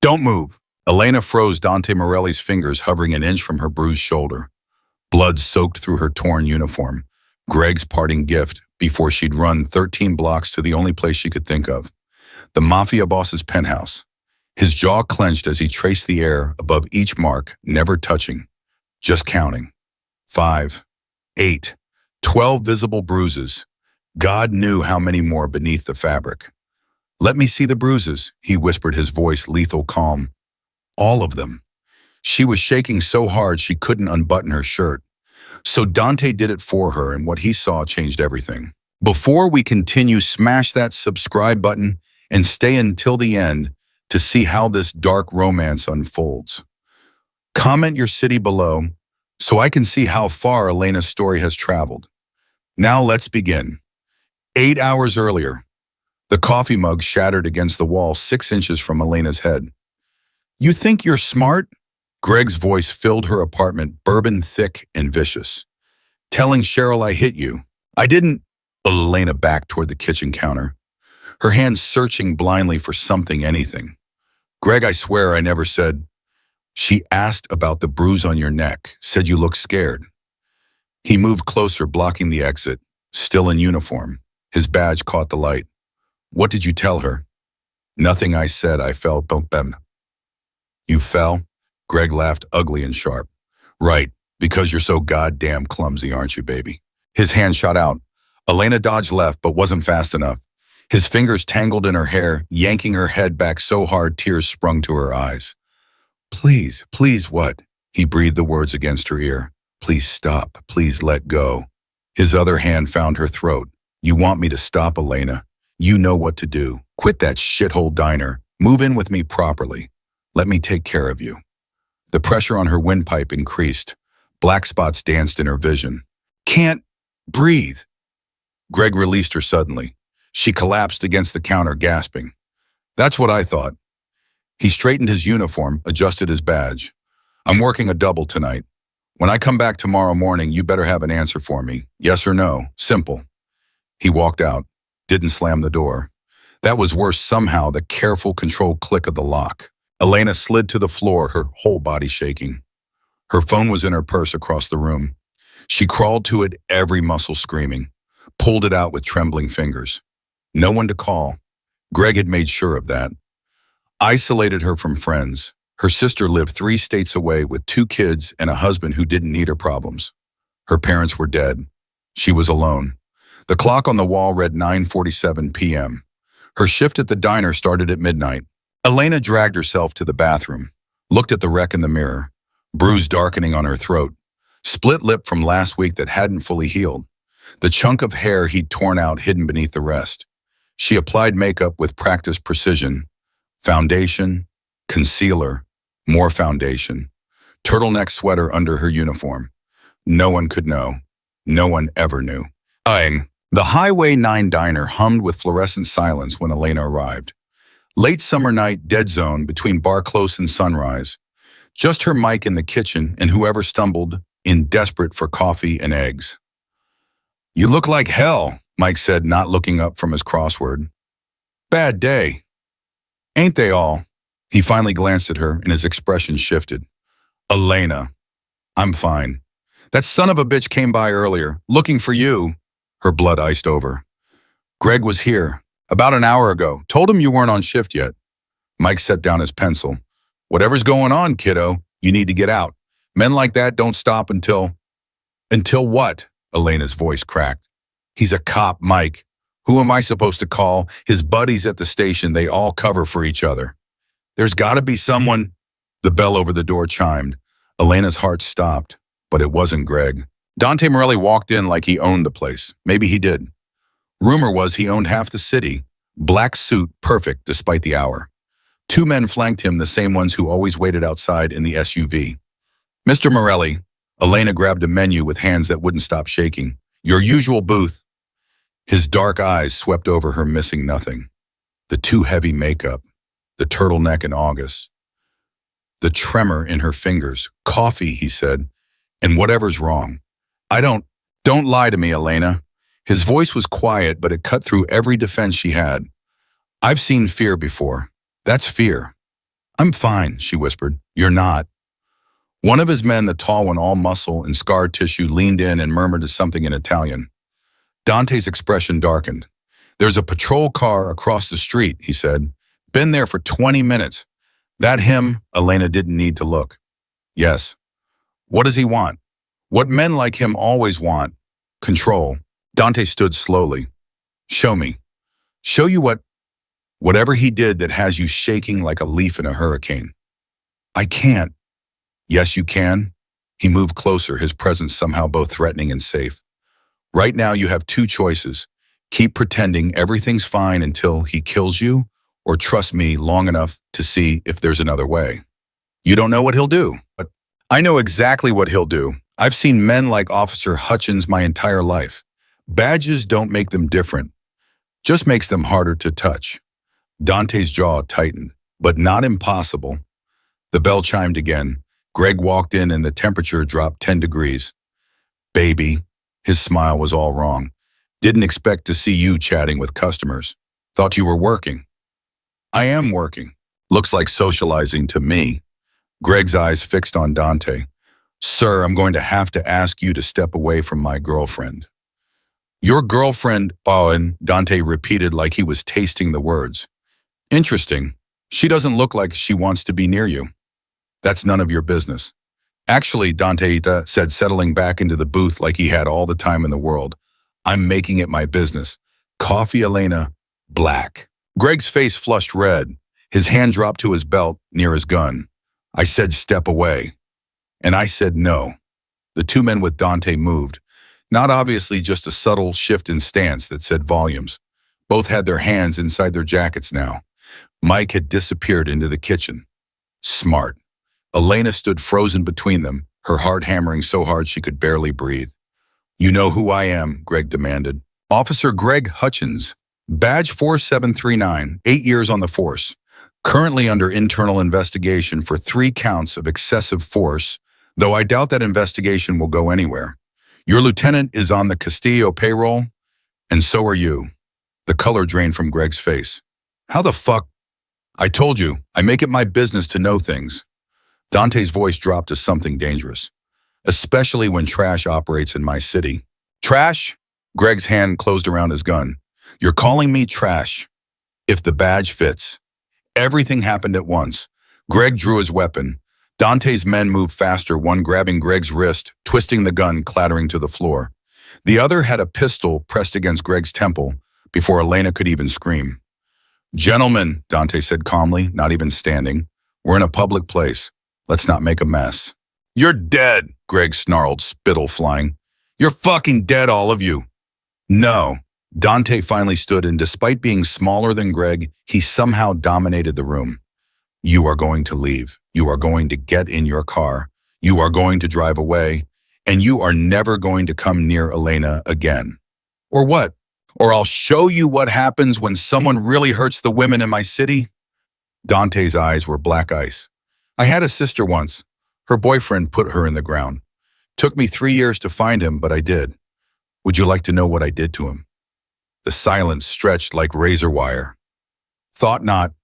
Don't move. Elena froze Dante Morelli's fingers hovering an inch from her bruised shoulder. Blood soaked through her torn uniform, Greg's parting gift before she'd run 13 blocks to the only place she could think of, the Mafia boss's penthouse. His jaw clenched as he traced the air above each mark, never touching, just counting. 5, 8, 12 visible bruises. God knew how many more beneath the fabric. "Let me see the bruises," he whispered, his voice lethal calm. All of them. She was shaking so hard she couldn't unbutton her shirt. So Dante did it for her, and what he saw changed everything. Before we continue, smash that subscribe button and stay until the end to see how this dark romance unfolds. Comment your city below so I can see how far Elena's story has traveled. Now let's begin. 8 hours earlier, the coffee mug shattered against the wall 6 inches from Elena's head. "You think you're smart?" Greg's voice filled her apartment, bourbon thick and vicious. "Telling Cheryl I hit you." "I didn't." Elena backed toward the kitchen counter, her hands searching blindly for something, anything. "Greg, I swear I never said." "She asked about the bruise on your neck, said you looked scared." He moved closer, blocking the exit, still in uniform. His badge caught the light. "What did you tell her?" "Nothing. I said I fell." "You fell?" Greg laughed, ugly and sharp. "Right, because you're so goddamn clumsy, aren't you, baby?" His hand shot out. Elena dodged left, but wasn't fast enough. His fingers tangled in her hair, yanking her head back so hard tears sprung to her eyes. "Please, please, what?" He breathed the words against her ear. "Please stop. Please let go." His other hand found her throat. "You want me to stop, Elena? You know what to do. Quit that shithole diner. Move in with me properly. Let me take care of you." The pressure on her windpipe increased. Black spots danced in her vision. "Can't breathe." Greg released her suddenly. She collapsed against the counter, gasping. "That's what I thought." He straightened his uniform, adjusted his badge. "I'm working a double tonight. When I come back tomorrow morning, you better have an answer for me. Yes or no. Simple." He walked out, didn't slam the door. That was worse somehow, the careful, controlled click of the lock. Elena slid to the floor, her whole body shaking. Her phone was in her purse across the room. She crawled to it, every muscle screaming, pulled it out with trembling fingers. No one to call. Greg had made sure of that. Isolated her from friends. Her sister lived 3 states away with 2 kids and a husband who didn't need her problems. Her parents were dead. She was alone. The clock on the wall read 9:47 p.m. Her shift at the diner started at midnight. Elena dragged herself to the bathroom, looked at the wreck in the mirror, bruise darkening on her throat, split lip from last week that hadn't fully healed, the chunk of hair he'd torn out hidden beneath the rest. She applied makeup with practiced precision. Foundation, concealer, more foundation, turtleneck sweater under her uniform. No one could know. No one ever knew. The Highway 9 diner hummed with fluorescent silence when Elena arrived. Late summer night, dead zone between bar close and sunrise. Just her mic in the kitchen and whoever stumbled in desperate for coffee and eggs. "You look like hell," Mike said, not looking up from his crossword. "Bad day." "Ain't they all?" He finally glanced at her and his expression shifted. "Elena, I'm fine. That son of a bitch came by earlier, looking for you." Her blood iced over. "Greg was here about an hour ago. Told him you weren't on shift yet." Mike set down his pencil. "Whatever's going on, kiddo, you need to get out. Men like that don't stop until..." "Until what?" Elena's voice cracked. "He's a cop, Mike. Who am I supposed to call? His buddies at the station, they all cover for each other. There's gotta be someone..." The bell over the door chimed. Elena's heart stopped, but it wasn't Greg. Dante Morelli walked in like he owned the place. Maybe he did. Rumor was he owned half the city. Black suit, perfect despite the hour. 2 men flanked him, the same ones who always waited outside in the SUV. "Mr. Morelli." Elena grabbed a menu with hands that wouldn't stop shaking. "Your usual booth." His dark eyes swept over her, missing nothing. The too heavy makeup, the turtleneck in August, the tremor in her fingers. "Coffee," he said, "and whatever's wrong. Don't lie to me, Elena." His voice was quiet, but it cut through every defense she had. "I've seen fear before. That's fear. I'm fine, she whispered. You're not. One of his men, the tall one, all muscle and scar tissue, leaned in and murmured something in Italian. Dante's expression darkened. There's a patrol car across the street, he said. Been there for 20 minutes. That him? Elena didn't need to look. Yes. What does he want? What men like him always want. Control. Dante stood slowly. Show me. Show you whatever he did that has you shaking like a leaf in a hurricane. I can't. Yes, you can. He moved closer, his presence somehow both threatening and safe. Right now you have two choices. Keep pretending everything's fine until he kills you, or trust me long enough to see if there's another way. You don't know what he'll do, but I know exactly what he'll do. I've seen men like Officer Hutchins my entire life. Badges don't make them different, just makes them harder to touch. Dante's jaw tightened, but not impossible. The bell chimed again. Greg walked in and the temperature dropped 10 degrees. Baby, his smile was all wrong. Didn't expect to see you chatting with customers. Thought you were working. I am working. Looks like socializing to me. Greg's eyes fixed on Dante. Sir, I'm going to have to ask you to step away from my girlfriend. Your girlfriend, and Dante repeated like he was tasting the words. Interesting. She doesn't look like she wants to be near you. That's none of your business. Actually, Dante said, settling back into the booth like he had all the time in the world. I'm making it my business. Coffee, Elena, black. Greg's face flushed red. His hand dropped to his belt near his gun. I said step away. And I said no. The two men with Dante moved. Not obviously just a subtle shift in stance that said volumes. Both had their hands inside their jackets now. Mike had disappeared into the kitchen. Smart. Elena stood frozen between them, her heart hammering so hard she could barely breathe. You know who I am, Greg demanded. Officer Greg Hutchins, badge 4739, 8 years on the force. Currently under internal investigation for 3 counts of excessive force, though I doubt that investigation will go anywhere. Your lieutenant is on the Castillo payroll, and so are you. The color drained from Greg's face. How the fuck? I told you, I make it my business to know things. Dante's voice dropped to something dangerous, especially when trash operates in my city. Trash? Greg's hand closed around his gun. You're calling me trash. If the badge fits. Everything happened at once. Greg drew his weapon. Dante's men moved faster, one grabbing Greg's wrist, twisting the gun, clattering to the floor. The other had a pistol pressed against Greg's temple before Elena could even scream. Gentlemen, Dante said calmly, not even standing, we're in a public place. Let's not make a mess. You're dead, Greg snarled, spittle flying. You're fucking dead, all of you. No. Dante finally stood, and despite being smaller than Greg, he somehow dominated the room. You are going to leave. You are going to get in your car. You are going to drive away. And you are never going to come near Elena again. Or what? Or I'll show you what happens when someone really hurts the women in my city. Dante's eyes were black ice. I had a sister once. Her boyfriend put her in the ground. Took me 3 years to find him, but I did. Would you like to know what I did to him? The silence stretched like razor wire. Thought not.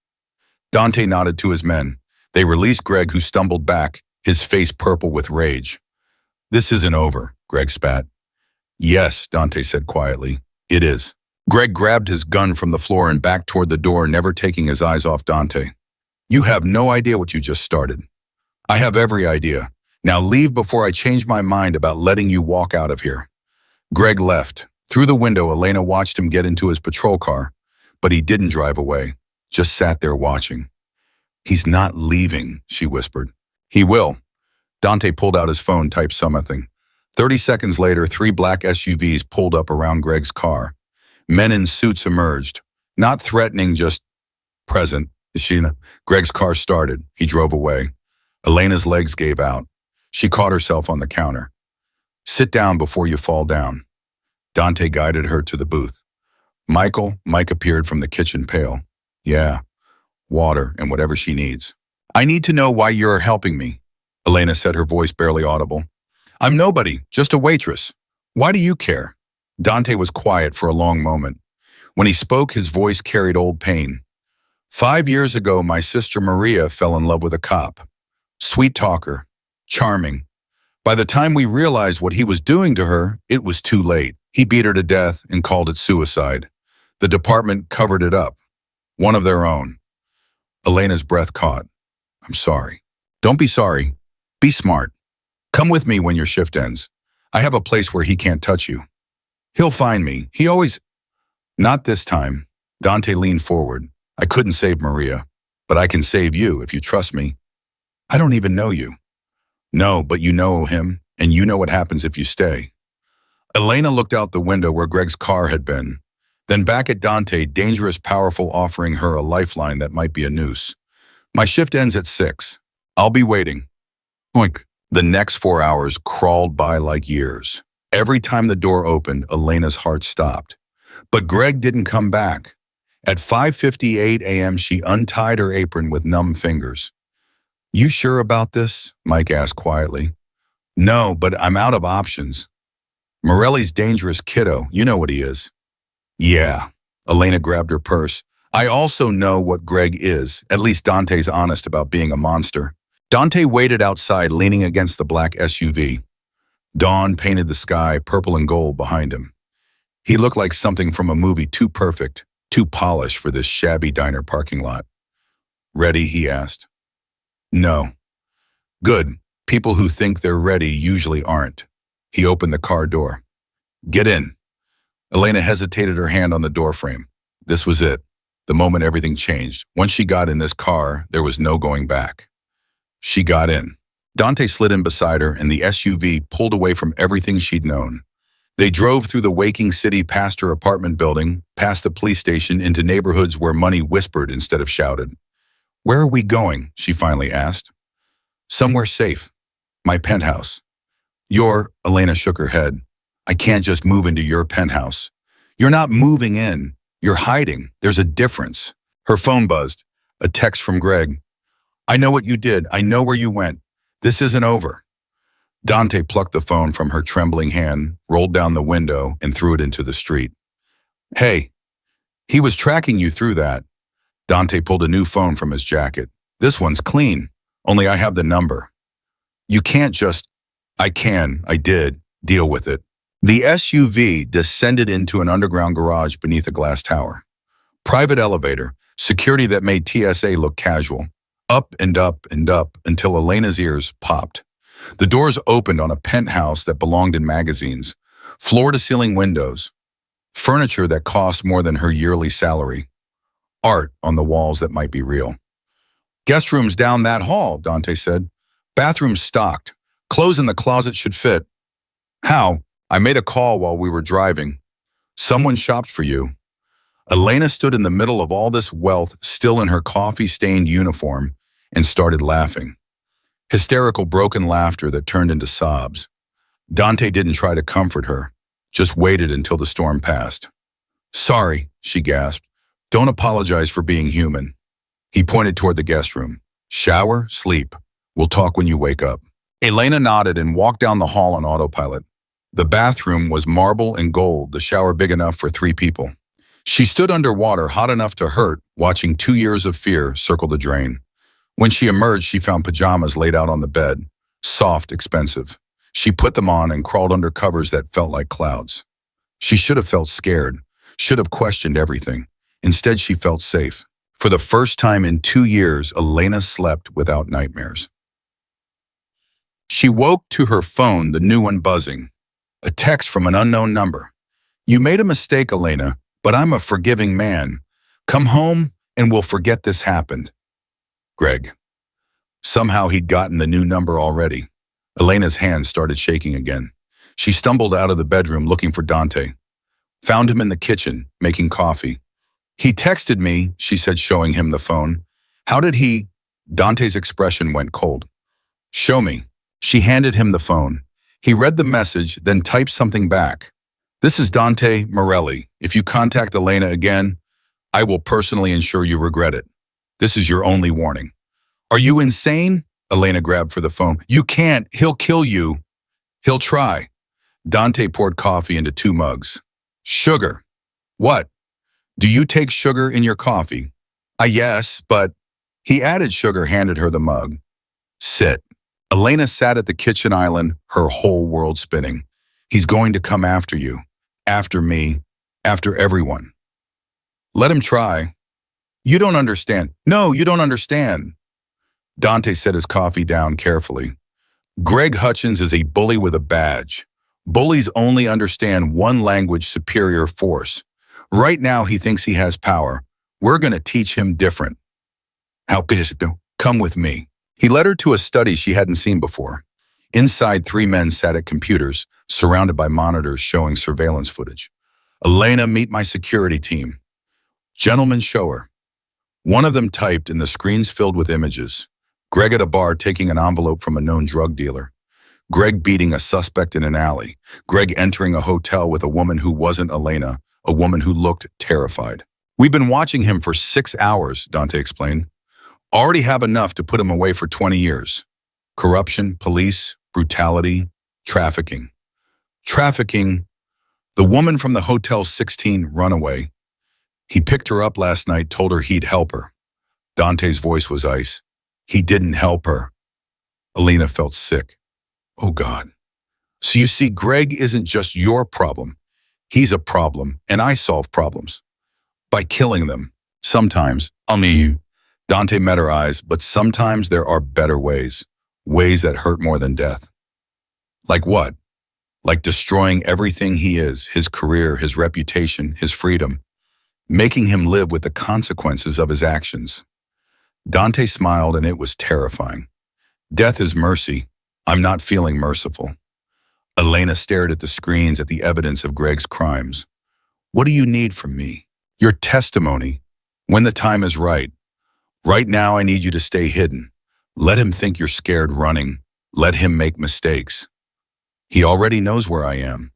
Dante nodded to his men. They released Greg, who stumbled back, his face purple with rage. This isn't over, Greg spat. Yes, Dante said quietly. It is. Greg grabbed his gun from the floor and backed toward the door, never taking his eyes off Dante. You have no idea what you just started. I have every idea. Now leave before I change my mind about letting you walk out of here. Greg left. Through the window, Elena watched him get into his patrol car, but he didn't drive away, just sat there watching. He's not leaving, she whispered. He will. Dante pulled out his phone, typed something. 30 seconds later, 3 black SUVs pulled up around Greg's car. Men in suits emerged, not threatening, just present. Greg's car started. He drove away. Elena's legs gave out. She caught herself on the counter. Sit down before you fall down. Dante guided her to the booth. Mike appeared from the kitchen pail. Yeah, water and whatever she needs. I need to know why you're helping me, Elena said, her voice barely audible. I'm nobody, just a waitress. Why do you care? Dante was quiet for a long moment. When he spoke, his voice carried old pain. 5 years ago, my sister Maria fell in love with a cop. Sweet talker. Charming. By the time we realized what he was doing to her, it was too late. He beat her to death and called it suicide. The department covered it up. One of their own. Elena's breath caught. I'm sorry. Don't be sorry. Be smart. Come with me when your shift ends. I have a place where he can't touch you. He'll find me. He always... Not this time. Dante leaned forward. I couldn't save Maria, but I can save you if you trust me. I don't even know you. No, but you know him, and you know what happens if you stay. Elena looked out the window where Greg's car had been, then back at Dante, dangerous, powerful, offering her a lifeline that might be a noose. My shift ends at 6. I'll be waiting. Oink. The next 4 hours crawled by like years. Every time the door opened, Elena's heart stopped. But Greg didn't come back. At 5:58 a.m., she untied her apron with numb fingers. You sure about this? Mike asked quietly. No, but I'm out of options. Morelli's dangerous kiddo. You know what he is. Yeah. Elena grabbed her purse. I also know what Greg is. At least Dante's honest about being a monster. Dante waited outside, leaning against the black SUV. Dawn painted the sky purple and gold behind him. He looked like something from a movie, too perfect, too polished for this shabby diner parking lot. Ready? He asked. No. Good. People who think they're ready usually aren't. He opened the car door. Get in. Elena hesitated, her hand on the doorframe. This was it. The moment everything changed. Once she got in this car, there was no going back. She got in. Dante slid in beside her, and the SUV pulled away from everything she'd known. They drove through the waking city, past her apartment building, past the police station, into neighborhoods where money whispered instead of shouted. Where are we going? She finally asked. Somewhere safe. My penthouse. Elena shook her head. I can't just move into your penthouse. You're not moving in. You're hiding. There's a difference. Her phone buzzed. A text from Greg. I know what you did. I know where you went. This isn't over. Dante plucked the phone from her trembling hand, rolled down the window, and threw it into the street. Hey, he was tracking you through that. Dante pulled a new phone from his jacket. This one's clean, only I have the number. You can't just... I did. Deal with it. The SUV descended into an underground garage beneath a glass tower. Private elevator, security that made TSA look casual. Up and up and up until Elena's ears popped. The doors opened on a penthouse that belonged in magazines, floor-to-ceiling windows, furniture that cost more than her yearly salary, art on the walls that might be real. Guest rooms down that hall, Dante said. Bathrooms stocked. Clothes in the closet should fit. How? I made a call while we were driving. Someone shopped for you. Elena stood in the middle of all this wealth, still in her coffee-stained uniform, and started laughing. Hysterical, broken laughter that turned into sobs. Dante didn't try to comfort her, just waited until the storm passed. Sorry, she gasped. Don't apologize for being human. He pointed toward the guest room. Shower, sleep. We'll talk when you wake up. Elena nodded and walked down the hall on autopilot. The bathroom was marble and gold, the shower big enough for 3 people. She stood underwater, hot enough to hurt, watching 2 years of fear circle the drain. When she emerged, she found pajamas laid out on the bed, soft, expensive. She put them on and crawled under covers that felt like clouds. She should have felt scared, should have questioned everything. Instead, she felt safe. For the first time in 2 years, Elena slept without nightmares. She woke to her phone, the new one buzzing. A text from an unknown number. You made a mistake, Elena, but I'm a forgiving man. Come home and we'll forget this happened. Greg. Somehow he'd gotten the new number already. Elena's hands started shaking again. She stumbled out of the bedroom looking for Dante. Found him in the kitchen, making coffee. He texted me, she said, showing him the phone. How did he... Dante's expression went cold. Show me. She handed him the phone. He read the message, then typed something back. This is Dante Morelli. If you contact Elena again, I will personally ensure you regret it. This is your only warning. Are you insane? Elena grabbed for the phone. You can't. He'll kill you. He'll try. Dante poured coffee into 2 mugs. Sugar. What? Do you take sugar in your coffee? Yes, but he added sugar, handed her the mug. Sit. Elena sat at the kitchen island, her whole world spinning. He's going to come after you, after me, after everyone. Let him try. You don't understand. No, you don't understand. Dante set his coffee down carefully. Greg Hutchins is a bully with a badge. Bullies only understand one language: superior force. Right now he thinks he has power. We're going to teach him different. How pissed? Come with me. He led her to a study she hadn't seen before. Inside, three men sat at computers, surrounded by monitors showing surveillance footage. Elena, meet my security team. Gentlemen, show her. One of them typed, and the screens filled with images. Greg at a bar taking an envelope from a known drug dealer. Greg beating a suspect in an alley. Greg entering a hotel with a woman who wasn't Elena, a woman who looked terrified. We've been watching him for 6 hours, Dante explained. Already have enough to put him away for 20 years. Corruption, police, brutality, trafficking. Trafficking. The woman from the Hotel 16 runaway. He picked her up last night, told her he'd help her. Dante's voice was ice. He didn't help her. Elena felt sick. Oh God. So you see, Greg isn't just your problem. He's a problem, and I solve problems. By killing them. Sometimes, Dante met her eyes, but sometimes there are better ways. Ways that hurt more than death. Like what? Like destroying everything he is, his career, his reputation, his freedom. Making him live with the consequences of his actions. Dante smiled, and it was terrifying. Death is mercy. I'm not feeling merciful. Elena stared at the screens, at the evidence of Greg's crimes. What do you need from me? Your testimony. When the time is right. Right now, I need you to stay hidden. Let him think you're scared running. Let him make mistakes. He already knows where I am.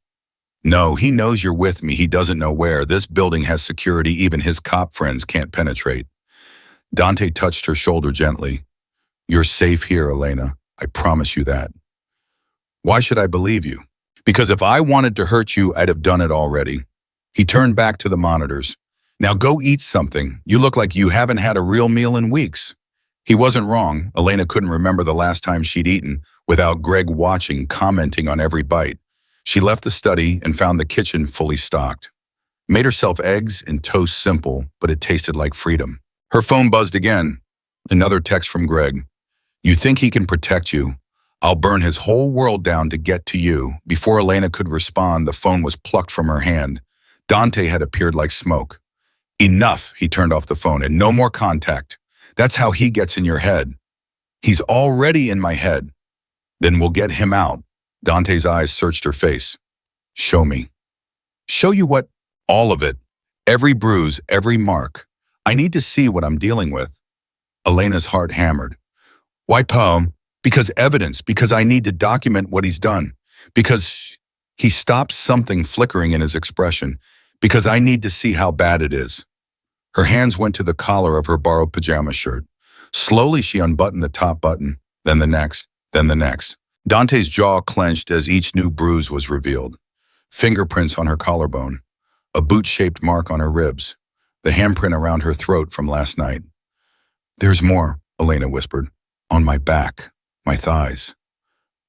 No, he knows you're with me. He doesn't know where. This building has security even his cop friends can't penetrate. Dante touched her shoulder gently. You're safe here, Elena. I promise you that. Why should I believe you? Because if I wanted to hurt you, I'd have done it already. He turned back to the monitors. Now go eat something. You look like you haven't had a real meal in weeks. He wasn't wrong. Elena couldn't remember the last time she'd eaten without Greg watching, commenting on every bite. She left the study and found the kitchen fully stocked. Made herself eggs and toast, simple, but it tasted like freedom. Her phone buzzed again. Another text from Greg. You think he can protect you? I'll burn his whole world down to get to you. Before Elena could respond, the phone was plucked from her hand. Dante had appeared like smoke. Enough, he turned off the phone, and no more contact. That's how he gets in your head. He's already in my head. Then we'll get him out. Dante's eyes searched her face. Show me. Show you what? All of it. Every bruise, every mark. I need to see what I'm dealing with. Elena's heart hammered. Why, Poem? Because evidence, because I need to document what he's done. Because he stopped, something flickering in his expression. Because I need to see how bad it is. Her hands went to the collar of her borrowed pajama shirt. Slowly she unbuttoned the top button, then the next, then the next. Dante's jaw clenched as each new bruise was revealed. Fingerprints on her collarbone, a boot-shaped mark on her ribs, the handprint around her throat from last night. There's more, Elena whispered. On my back, my thighs.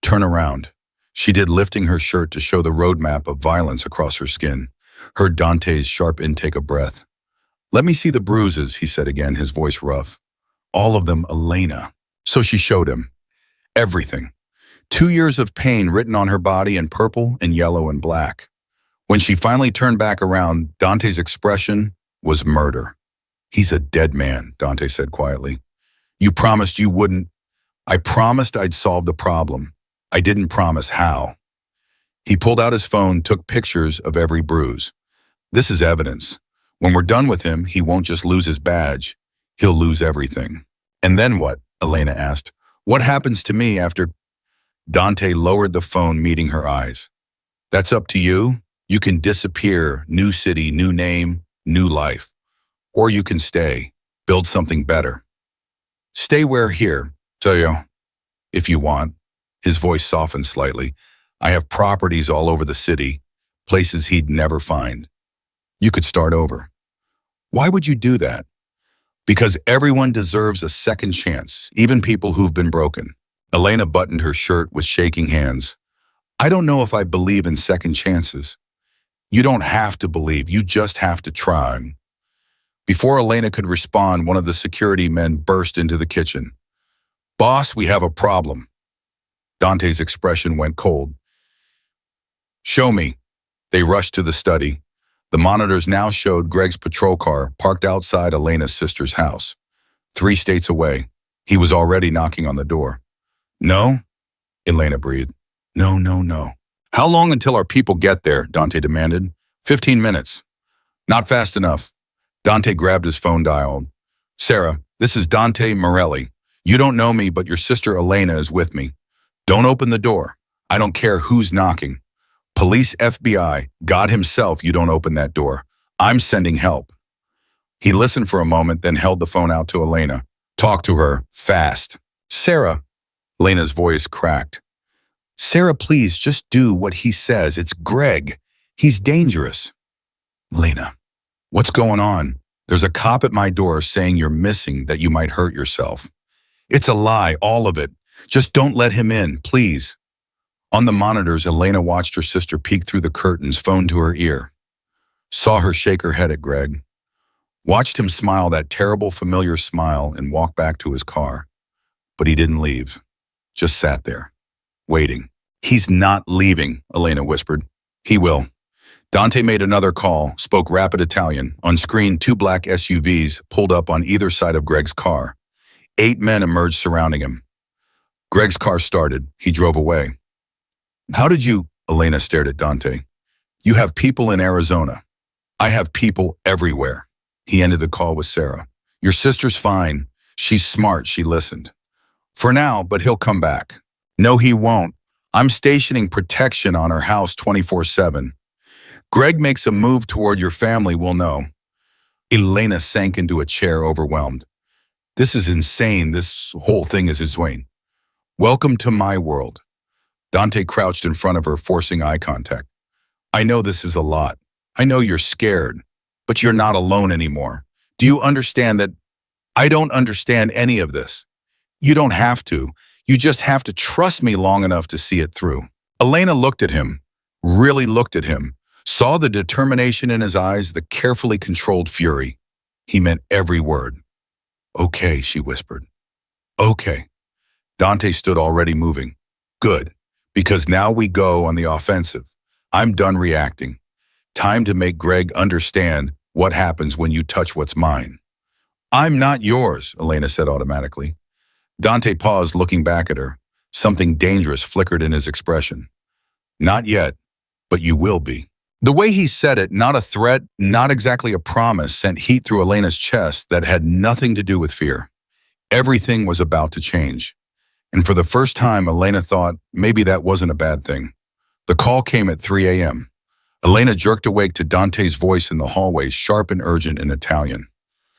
Turn around. She did, lifting her shirt to show the roadmap of violence across her skin. Heard Dante's sharp intake of breath. Let me see the bruises, he said again, his voice rough. All of them, Elena. So she showed him. Everything. 2 years of pain written on her body in purple and yellow and black. When she finally turned back around, Dante's expression was murder. He's a dead man, Dante said quietly. You promised you wouldn't. I promised I'd solve the problem. I didn't promise how. He pulled out his phone, took pictures of every bruise. This is evidence. When we're done with him, he won't just lose his badge. He'll lose everything. And then what? Elena asked. What happens to me after... Dante lowered the phone, meeting her eyes. That's up to you. You can disappear, new city, new name, new life. Or you can stay, build something better. Stay where here, Toyo, if you want. His voice softened slightly. I have properties all over the city, places he'd never find. You could start over. Why would you do that? Because everyone deserves a second chance, even people who've been broken. Elena buttoned her shirt with shaking hands. I don't know if I believe in second chances. You don't have to believe, you just have to try. Before Elena could respond, one of the security men burst into the kitchen. Boss, we have a problem. Dante's expression went cold. Show me. They rushed to the study. The monitors now showed Greg's patrol car parked outside Elena's sister's house. 3 states away. He was already knocking on the door. No? Elena breathed. No, no, no. How long until our people get there? Dante demanded. 15 minutes. Not fast enough. Dante grabbed his phone dial. Sarah, this is Dante Morelli. You don't know me, but your sister Elena is with me. Don't open the door. I don't care who's knocking. Police, FBI, God himself, you don't open that door. I'm sending help. He listened for a moment, then held the phone out to Elena. Talk to her, fast. Sarah. Elena's voice cracked. Sarah, please, just do what he says. It's Greg. He's dangerous. Elena, what's going on? There's a cop at my door saying you're missing, that you might hurt yourself. It's a lie, all of it. Just don't let him in, please. On the monitors, Elena watched her sister peek through the curtains, phone to her ear. Saw her shake her head at Greg. Watched him smile that terrible, familiar smile and walk back to his car. But he didn't leave. Just sat there, waiting. He's not leaving, Elena whispered. He will. Dante made another call, spoke rapid Italian. On screen, 2 black SUVs pulled up on either side of Greg's car. 8 men emerged surrounding him. Greg's car started. He drove away. How did you? Elena stared at Dante. You have people in Arizona. I have people everywhere. He ended the call with Sarah. Your sister's fine. She's smart, she listened. For now, but he'll come back. No, he won't. I'm stationing protection on her house 24/7. Greg makes a move toward your family, we'll know. Elena sank into a chair, overwhelmed. This is insane. This whole thing is insane. Welcome to my world. Dante crouched in front of her, forcing eye contact. I know this is a lot. I know you're scared, but you're not alone anymore. Do you understand that? I don't understand any of this. You don't have to. You just have to trust me long enough to see it through. Elena looked at him, really looked at him, saw the determination in his eyes, the carefully controlled fury. He meant every word. Okay, she whispered. Okay. Dante stood already moving. Good. Because now we go on the offensive. I'm done reacting. Time to make Greg understand what happens when you touch what's mine. I'm not yours, Elena said automatically. Dante paused, looking back at her. Something dangerous flickered in his expression. Not yet, but you will be. The way he said it, not a threat, not exactly a promise, sent heat through Elena's chest that had nothing to do with fear. Everything was about to change. And for the first time, Elena thought maybe that wasn't a bad thing. The call came at 3 a.m. Elena jerked awake to Dante's voice in the hallway, sharp and urgent in Italian.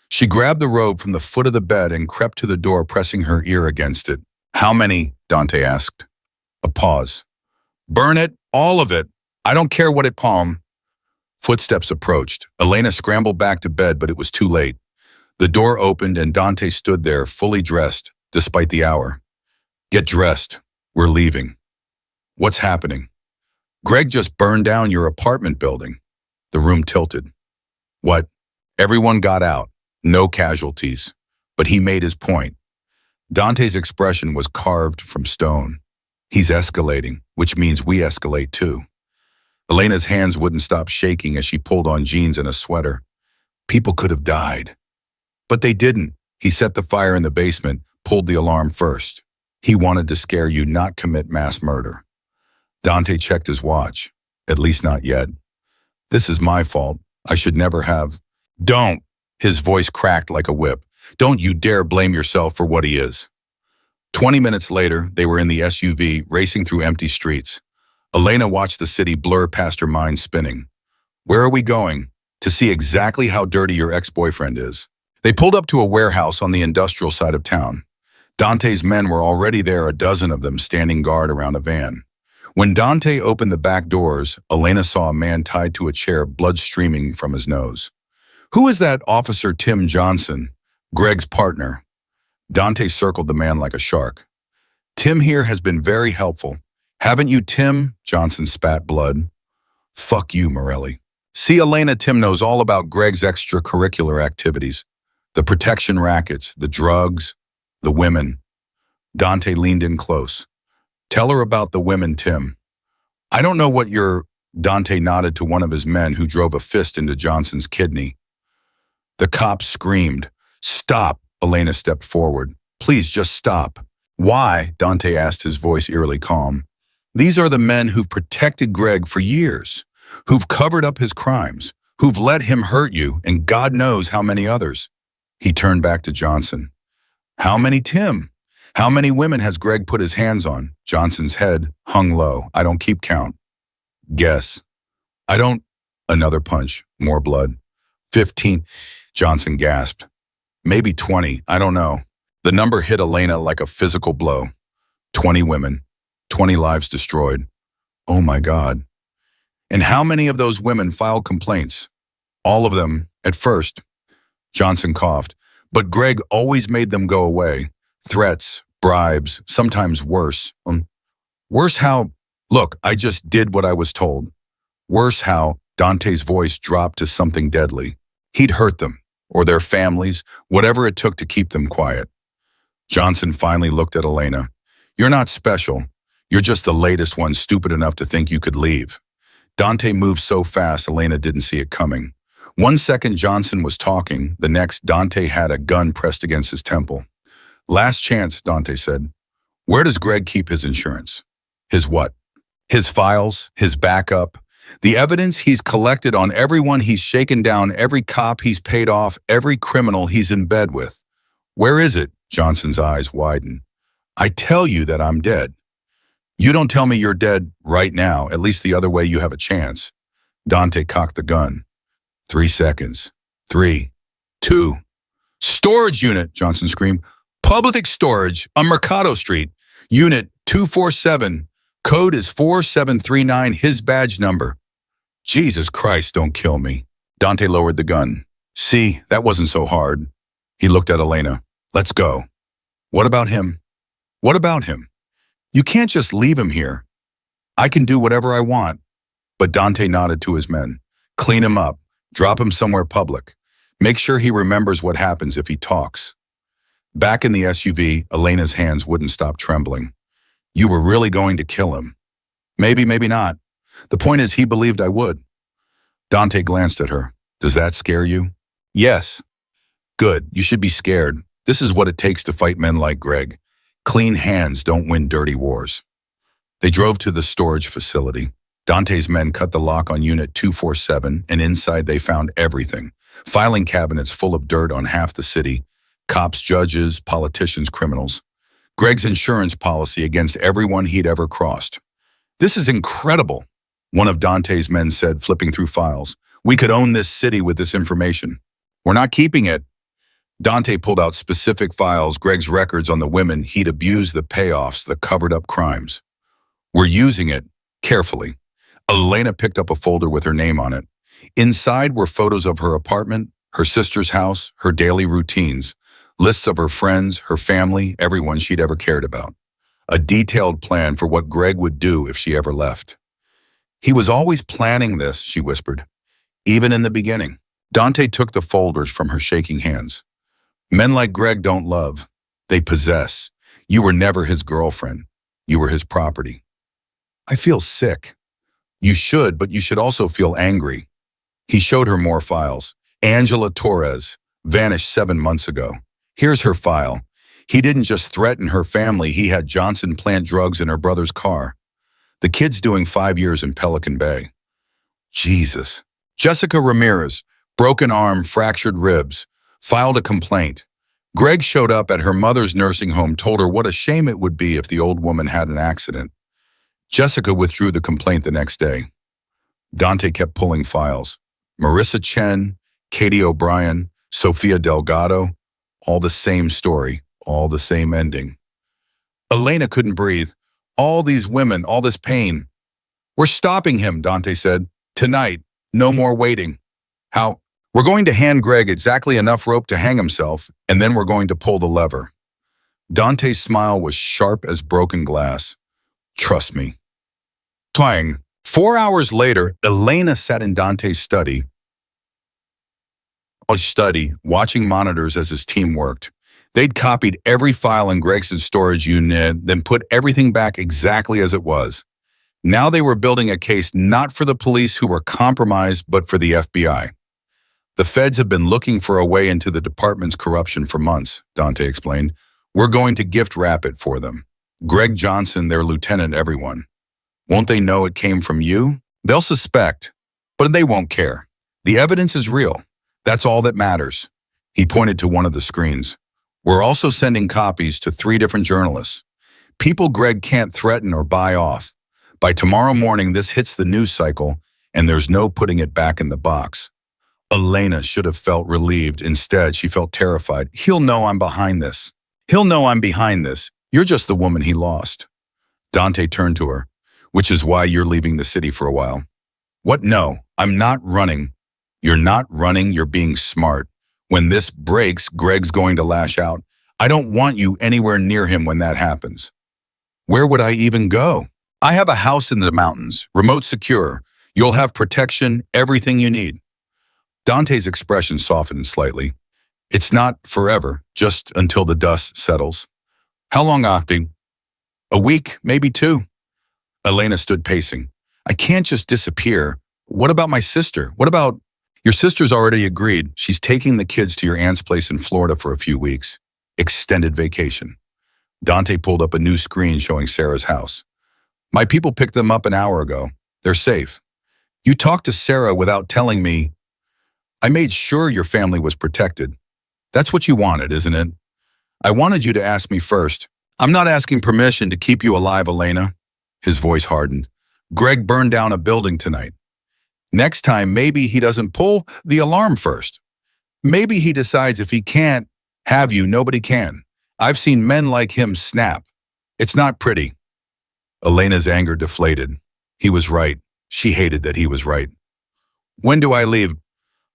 She grabbed the robe from the foot of the bed and crept to the door, pressing her ear against it. How many? Dante asked. A pause. Burn it, all of it. I don't care what it palm. Footsteps approached. Elena scrambled back to bed, but it was too late. The door opened and Dante stood there, fully dressed, despite the hour. Get dressed. We're leaving. What's happening? Greg just burned down your apartment building. The room tilted. What? Everyone got out. No casualties. But he made his point. Dante's expression was carved from stone. He's escalating, which means we escalate too. Elena's hands wouldn't stop shaking as she pulled on jeans and a sweater. People could have died. But they didn't. He set the fire in the basement, pulled the alarm first. He wanted to scare you, not commit mass murder. Dante checked his watch. At least not yet. This is my fault. I should never have. Don't! His voice cracked like a whip. Don't you dare blame yourself for what he is. 20 minutes later, they were in the SUV, racing through empty streets. Elena watched the city blur past her mind, spinning. Where are we going? To see exactly how dirty your ex-boyfriend is. They pulled up to a warehouse on the industrial side of town. Dante's men were already there, a dozen of them standing guard around a van. When Dante opened the back doors, Elena saw a man tied to a chair, blood streaming from his nose. Who is that Officer Tim Johnson? Greg's partner. Dante circled the man like a shark. Tim here has been very helpful. Haven't you, Tim? Johnson spat blood. Fuck you, Morelli. See, Elena, Tim knows all about Greg's extracurricular activities. The protection rackets, the drugs, the women. Dante leaned in close. Tell her about the women, Tim. I don't know what you're... Dante nodded to one of his men who drove a fist into Johnson's kidney. The cop screamed. Stop! Elena stepped forward. Please, just stop. Why? Dante asked, his voice eerily calm. These are the men who've protected Greg for years, who've covered up his crimes, who've let him hurt you, and God knows how many others. He turned back to Johnson. How many, Tim? How many women has Greg put his hands on? Johnson's head hung low. I don't keep count. Guess. I don't... Another punch. More blood. 15. Johnson gasped. Maybe 20. I don't know. The number hit Elena like a physical blow. 20 women. 20 lives destroyed. Oh my God. And how many of those women filed complaints? All of them, at first. Johnson coughed. But Greg always made them go away. Threats, bribes, sometimes worse. Worse how... Look, I just did what I was told. Worse how... Dante's voice dropped to something deadly. He'd hurt them, or their families, whatever it took to keep them quiet. Johnson finally looked at Elena. You're not special. You're just the latest one stupid enough to think you could leave. Dante moved so fast, Elena didn't see it coming. 1 second Johnson was talking, the next Dante had a gun pressed against his temple. Last chance, Dante said. Where does Greg keep his insurance? His what? His files, his backup, the evidence he's collected on everyone he's shaken down, every cop he's paid off, every criminal he's in bed with. Where is it? Johnson's eyes widened. I tell you that I'm dead. You don't tell me you're dead right now, at least the other way you have a chance. Dante cocked the gun. 3 seconds. 3, 2. Storage unit, Johnson screamed. Public storage on Mercado Street. Unit 247. Code is 4739, his badge number. Jesus Christ, don't kill me. Dante lowered the gun. See, that wasn't so hard. He looked at Elena. Let's go. What about him? What about him? You can't just leave him here. I can do whatever I want. But Dante nodded to his men. Clean him up. Drop him somewhere public. Make sure he remembers what happens if he talks. Back in the SUV, Elena's hands wouldn't stop trembling. You were really going to kill him. Maybe, maybe not. The point is he believed I would. Dante glanced at her. Does that scare you? Yes. Good. You should be scared. This is what it takes to fight men like Greg. Clean hands don't win dirty wars. They drove to the storage facility. Dante's men cut the lock on Unit 247, and inside they found everything. Filing cabinets full of dirt on half the city. Cops, judges, politicians, criminals. Greg's insurance policy against everyone he'd ever crossed. This is incredible, one of Dante's men said, flipping through files. We could own this city with this information. We're not keeping it. Dante pulled out specific files, Greg's records on the women he'd abused, the payoffs, the covered-up crimes. We're using it carefully. Elena picked up a folder with her name on it. Inside were photos of her apartment, her sister's house, her daily routines, lists of her friends, her family, everyone she'd ever cared about. A detailed plan for what Greg would do if she ever left. He was always planning this, she whispered, even in the beginning. Dante took the folders from her shaking hands. Men like Greg don't love. They possess. You were never his girlfriend. You were his property. I feel sick. You should, but you should also feel angry. He showed her more files. Angela Torres, vanished 7 months ago. Here's her file. He didn't just threaten her family, he had Johnson plant drugs in her brother's car. The kid's doing 5 years in Pelican Bay. Jesus. Jessica Ramirez, broken arm, fractured ribs, filed a complaint. Greg showed up at her mother's nursing home, told her what a shame it would be if the old woman had an accident. Jessica withdrew the complaint the next day. Dante kept pulling files. Marissa Chen, Katie O'Brien, Sofia Delgado, all the same story, all the same ending. Elena couldn't breathe. All these women, all this pain. We're stopping him, Dante said. Tonight, no more waiting. How We're going to hand Greg exactly enough rope to hang himself, and then we're going to pull the lever. Dante's smile was sharp as broken glass. Trust me. Twang. 4 hours later, Elena sat in Dante's study, watching monitors as his team worked. They'd copied every file in Greg's storage unit, then put everything back exactly as it was. Now they were building a case not for the police who were compromised, but for the FBI. The feds have been looking for a way into the department's corruption for months, Dante explained. We're going to gift wrap it for them. Greg Johnson, their lieutenant, everyone. Won't they know it came from you? They'll suspect, but they won't care. The evidence is real. That's all that matters. He pointed to one of the screens. We're also sending copies to 3 different journalists. People Greg can't threaten or buy off. By tomorrow morning, this hits the news cycle, and there's no putting it back in the box. Elena should have felt relieved. Instead, she felt terrified. He'll know I'm behind this. He'll know I'm behind this. You're just the woman he lost. Dante turned to her. Which is why you're leaving the city for a while. What? No, I'm not running. You're not running, you're being smart. When this breaks, Greg's going to lash out. I don't want you anywhere near him when that happens. Where would I even go? I have a house in the mountains, remote secure. You'll have protection, everything you need. Dante's expression softened slightly. It's not forever, just until the dust settles. How long, Octi? A week, maybe 2. Elena stood pacing. I can't just disappear. What about my sister? What about... Your sister's already agreed. She's taking the kids to your aunt's place in Florida for a few weeks. Extended vacation. Dante pulled up a new screen showing Sarah's house. My people picked them up an hour ago. They're safe. You talked to Sarah without telling me. I made sure your family was protected. That's what you wanted, isn't it? I wanted you to ask me first. I'm not asking permission to keep you alive, Elena. His voice hardened. Greg burned down a building tonight. Next time, maybe he doesn't pull the alarm first. Maybe he decides if he can't have you, nobody can. I've seen men like him snap. It's not pretty. Elena's anger deflated. He was right. She hated that he was right. When do I leave?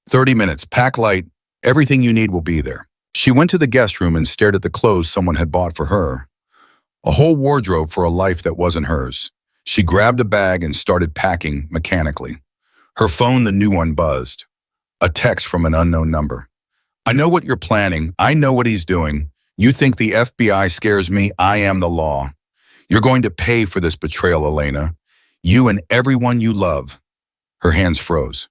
30 minutes. Pack light. Everything you need will be there. She went to the guest room and stared at the clothes someone had bought for her. A whole wardrobe for a life that wasn't hers. She grabbed a bag and started packing mechanically. Her phone, the new one, buzzed. A text from an unknown number. I know what you're planning. I know what he's doing. You think the FBI scares me? I am the law. You're going to pay for this betrayal, Elena. You and everyone you love. Her hands froze.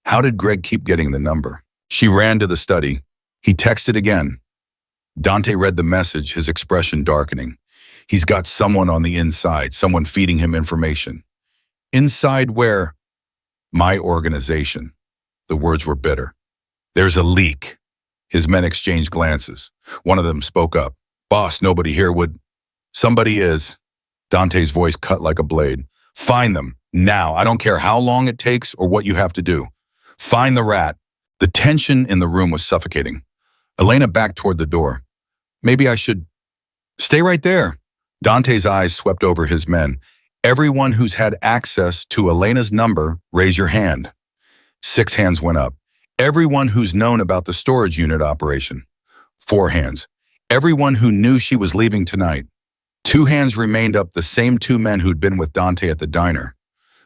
How did Greg keep getting the number? She ran to the study. He texted again. Dante read the message, his expression darkening. He's got someone on the inside, someone feeding him information. Inside where? My organization. The words were bitter. There's a leak. His men exchanged glances. One of them spoke up. Boss, nobody here would... Somebody is. Dante's voice cut like a blade. Find them, now. I don't care how long it takes or what you have to do. Find the rat. The tension in the room was suffocating. Elena backed toward the door. Maybe I should... Stay right there. Dante's eyes swept over his men. Everyone who's had access to Elena's number, raise your hand. 6 hands went up. Everyone who's known about the storage unit operation. 4 hands. Everyone who knew she was leaving tonight. 2 hands remained up, the same 2 men who'd been with Dante at the diner.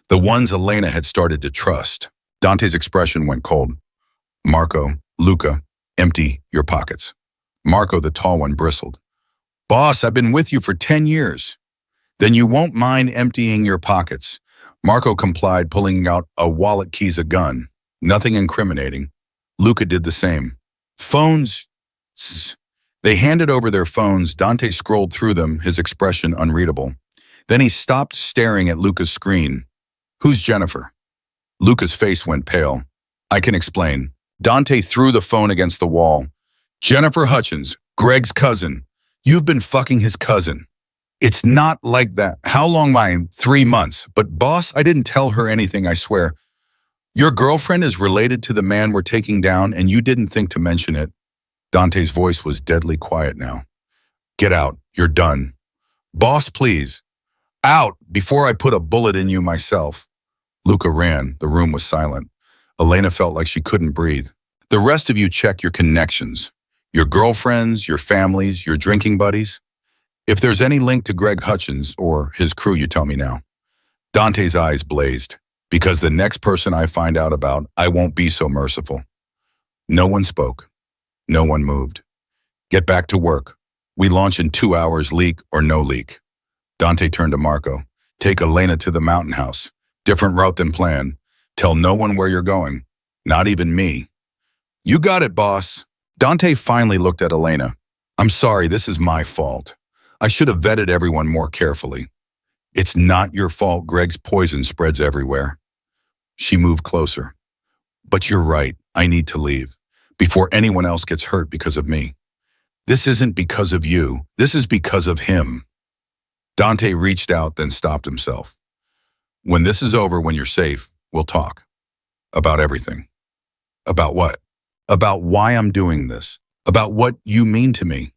The ones Elena had started to trust. Dante's expression went cold. Marco, Luca, empty your pockets. Marco, the tall one, bristled. Boss, I've been with you for 10 years. Then you won't mind emptying your pockets. Marco complied, pulling out a wallet, keys, a gun. Nothing incriminating. Luca did the same. Phones. They handed over their phones. Dante scrolled through them, his expression unreadable. Then he stopped staring at Luca's screen. Who's Jennifer? Luca's face went pale. I can explain. Dante threw the phone against the wall. Jennifer Hutchins, Greg's cousin. You've been fucking his cousin. It's not like that. How long, mine? 3 months. But boss, I didn't tell her anything, I swear. Your girlfriend is related to the man we're taking down and you didn't think to mention it. Dante's voice was deadly quiet now. Get out. You're done. Boss, please. Out before I put a bullet in you myself. Luca ran. The room was silent. Elena felt like she couldn't breathe. The rest of you check your connections, your girlfriends, your families, your drinking buddies. If there's any link to Greg Hutchins or his crew, you tell me now. Dante's eyes blazed. Because the next person I find out about, I won't be so merciful. No one spoke. No one moved. Get back to work. We launch in 2 hours, leak or no leak. Dante turned to Marco. Take Elena to the mountain house. Different route than planned. Tell no one where you're going. Not even me. You got it, boss. Dante finally looked at Elena. I'm sorry, this is my fault. I should have vetted everyone more carefully. It's not your fault Greg's poison spreads everywhere. She moved closer. But you're right, I need to leave. Before anyone else gets hurt because of me. This isn't because of you. This is because of him. Dante reached out, then stopped himself. When this is over, when you're safe, we'll talk. About everything. About what? About why I'm doing this. About what you mean to me.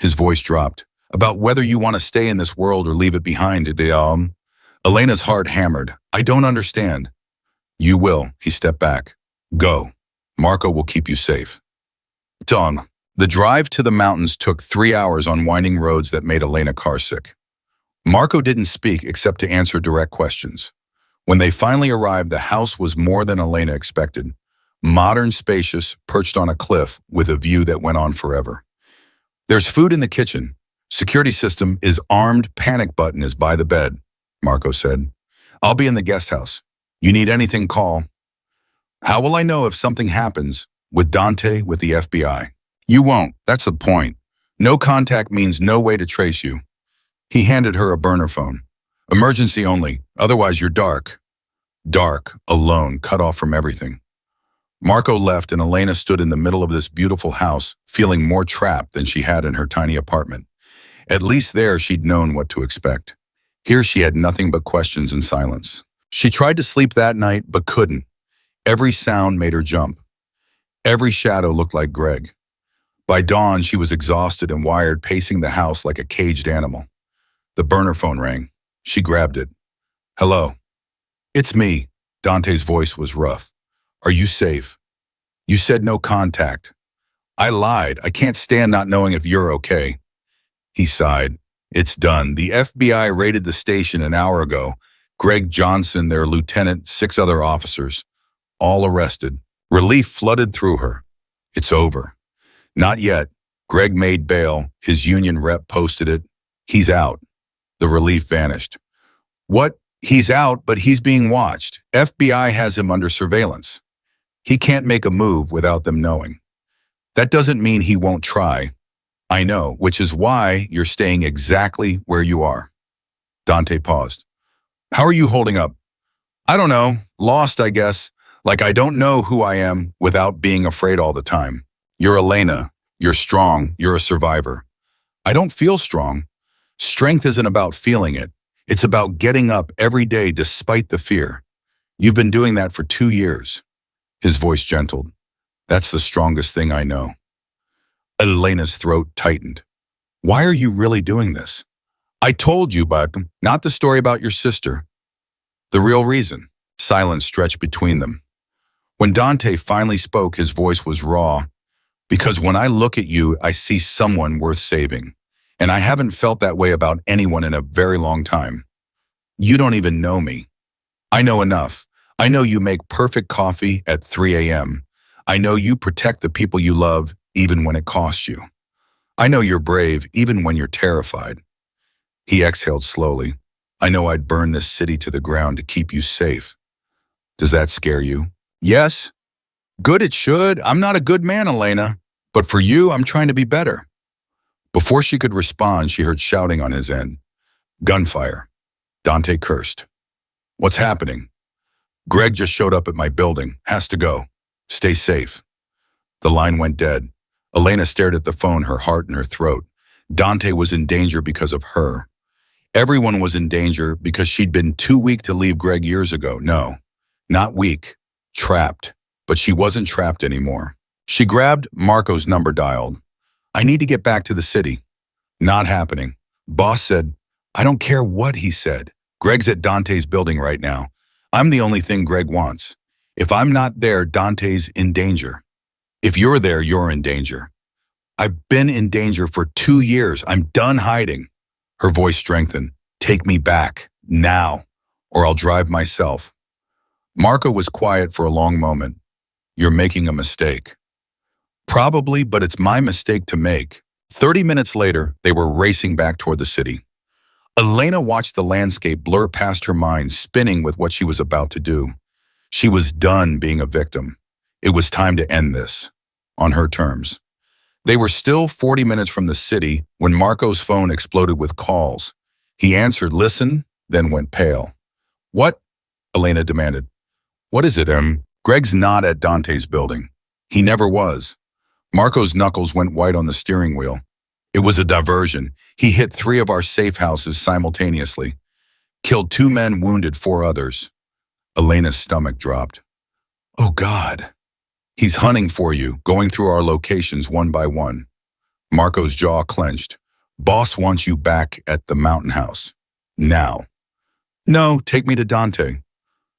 His voice dropped. About whether you want to stay in this world or leave it behind. Elena's heart hammered. I don't understand. You will. He stepped back. Go. Marco will keep you safe. Done. The drive to the mountains took 3 hours on winding roads that made Elena carsick. Marco didn't speak except to answer direct questions. When they finally arrived, the house was more than Elena expected. Modern, spacious, perched on a cliff with a view that went on forever. There's food in the kitchen. Security system is armed, panic button is by the bed, Marco said. I'll be in the guest house. You need anything, call. How will I know if something happens with Dante, with the FBI? You won't, that's the point. No contact means no way to trace you. He handed her a burner phone. Emergency only, otherwise you're dark. Dark, alone, cut off from everything. Marco left and Elena stood in the middle of this beautiful house, feeling more trapped than she had in her tiny apartment. At least there she'd known what to expect. Here she had nothing but questions and silence. She tried to sleep that night, but couldn't. Every sound made her jump. Every shadow looked like Greg. By dawn, she was exhausted and wired, pacing the house like a caged animal. The burner phone rang. She grabbed it. Hello. It's me. Dante's voice was rough. Are you safe? You said no contact. I lied. I can't stand not knowing if you're okay. He sighed. It's done. The FBI raided the station an hour ago. Greg Johnson, their lieutenant, 6 other officers, all arrested. Relief flooded through her. It's over. Not yet. Greg made bail. His union rep posted it. He's out. The relief vanished. What? He's out, but he's being watched. FBI has him under surveillance. He can't make a move without them knowing. That doesn't mean he won't try. I know, which is why you're staying exactly where you are. Dante paused. How are you holding up? I don't know. Lost, I guess. Like I don't know who I am without being afraid all the time. You're Elena. You're strong. You're a survivor. I don't feel strong. Strength isn't about feeling it. It's about getting up every day despite the fear. You've been doing that for 2 years. His voice gentled. That's the strongest thing I know. Elena's throat tightened. Why are you really doing this? I told you, but not the story about your sister. The real reason. Silence stretched between them. When Dante finally spoke, his voice was raw. Because when I look at you, I see someone worth saving. And I haven't felt that way about anyone in a very long time. You don't even know me. I know enough. I know you make perfect coffee at 3 a.m. I know you protect the people you love, even when it costs you. I know you're brave, even when you're terrified. He exhaled slowly. I know I'd burn this city to the ground to keep you safe. Does that scare you? Yes. Good, it should. I'm not a good man, Elena. But for you, I'm trying to be better. Before she could respond, she heard shouting on his end. Gunfire. Dante cursed. What's happening? Greg just showed up at my building. Has to go. Stay safe. The line went dead. Elena stared at the phone, her heart in her throat. Dante was in danger because of her. Everyone was in danger because she'd been too weak to leave Greg years ago. No, not weak. Trapped. But she wasn't trapped anymore. She grabbed Marco's number, dialed. I need to get back to the city. Not happening. Boss said, I don't care what he said. Greg's at Dante's building right now. I'm the only thing Greg wants. If I'm not there, Dante's in danger. If you're there, you're in danger. I've been in danger for 2 years. I'm done hiding. Her voice strengthened. Take me back, now, or I'll drive myself. Marco was quiet for a long moment. You're making a mistake. Probably, but it's my mistake to make. 30 minutes later, they were racing back toward the city. Elena watched the landscape blur past her mind, spinning with what she was about to do. She was done being a victim. It was time to end this, on her terms. They were still 40 minutes from the city when Marco's phone exploded with calls. He answered, listen, then went pale. What? Elena demanded. What is it, Greg's not at Dante's building. He never was. Marco's knuckles went white on the steering wheel. It was a diversion. He hit 3 of our safe houses simultaneously. Killed 2 men, wounded 4 others. Elena's stomach dropped. Oh, God. He's hunting for you, going through our locations one by one. Marco's jaw clenched. Boss wants you back at the mountain house. Now. No, take me to Dante.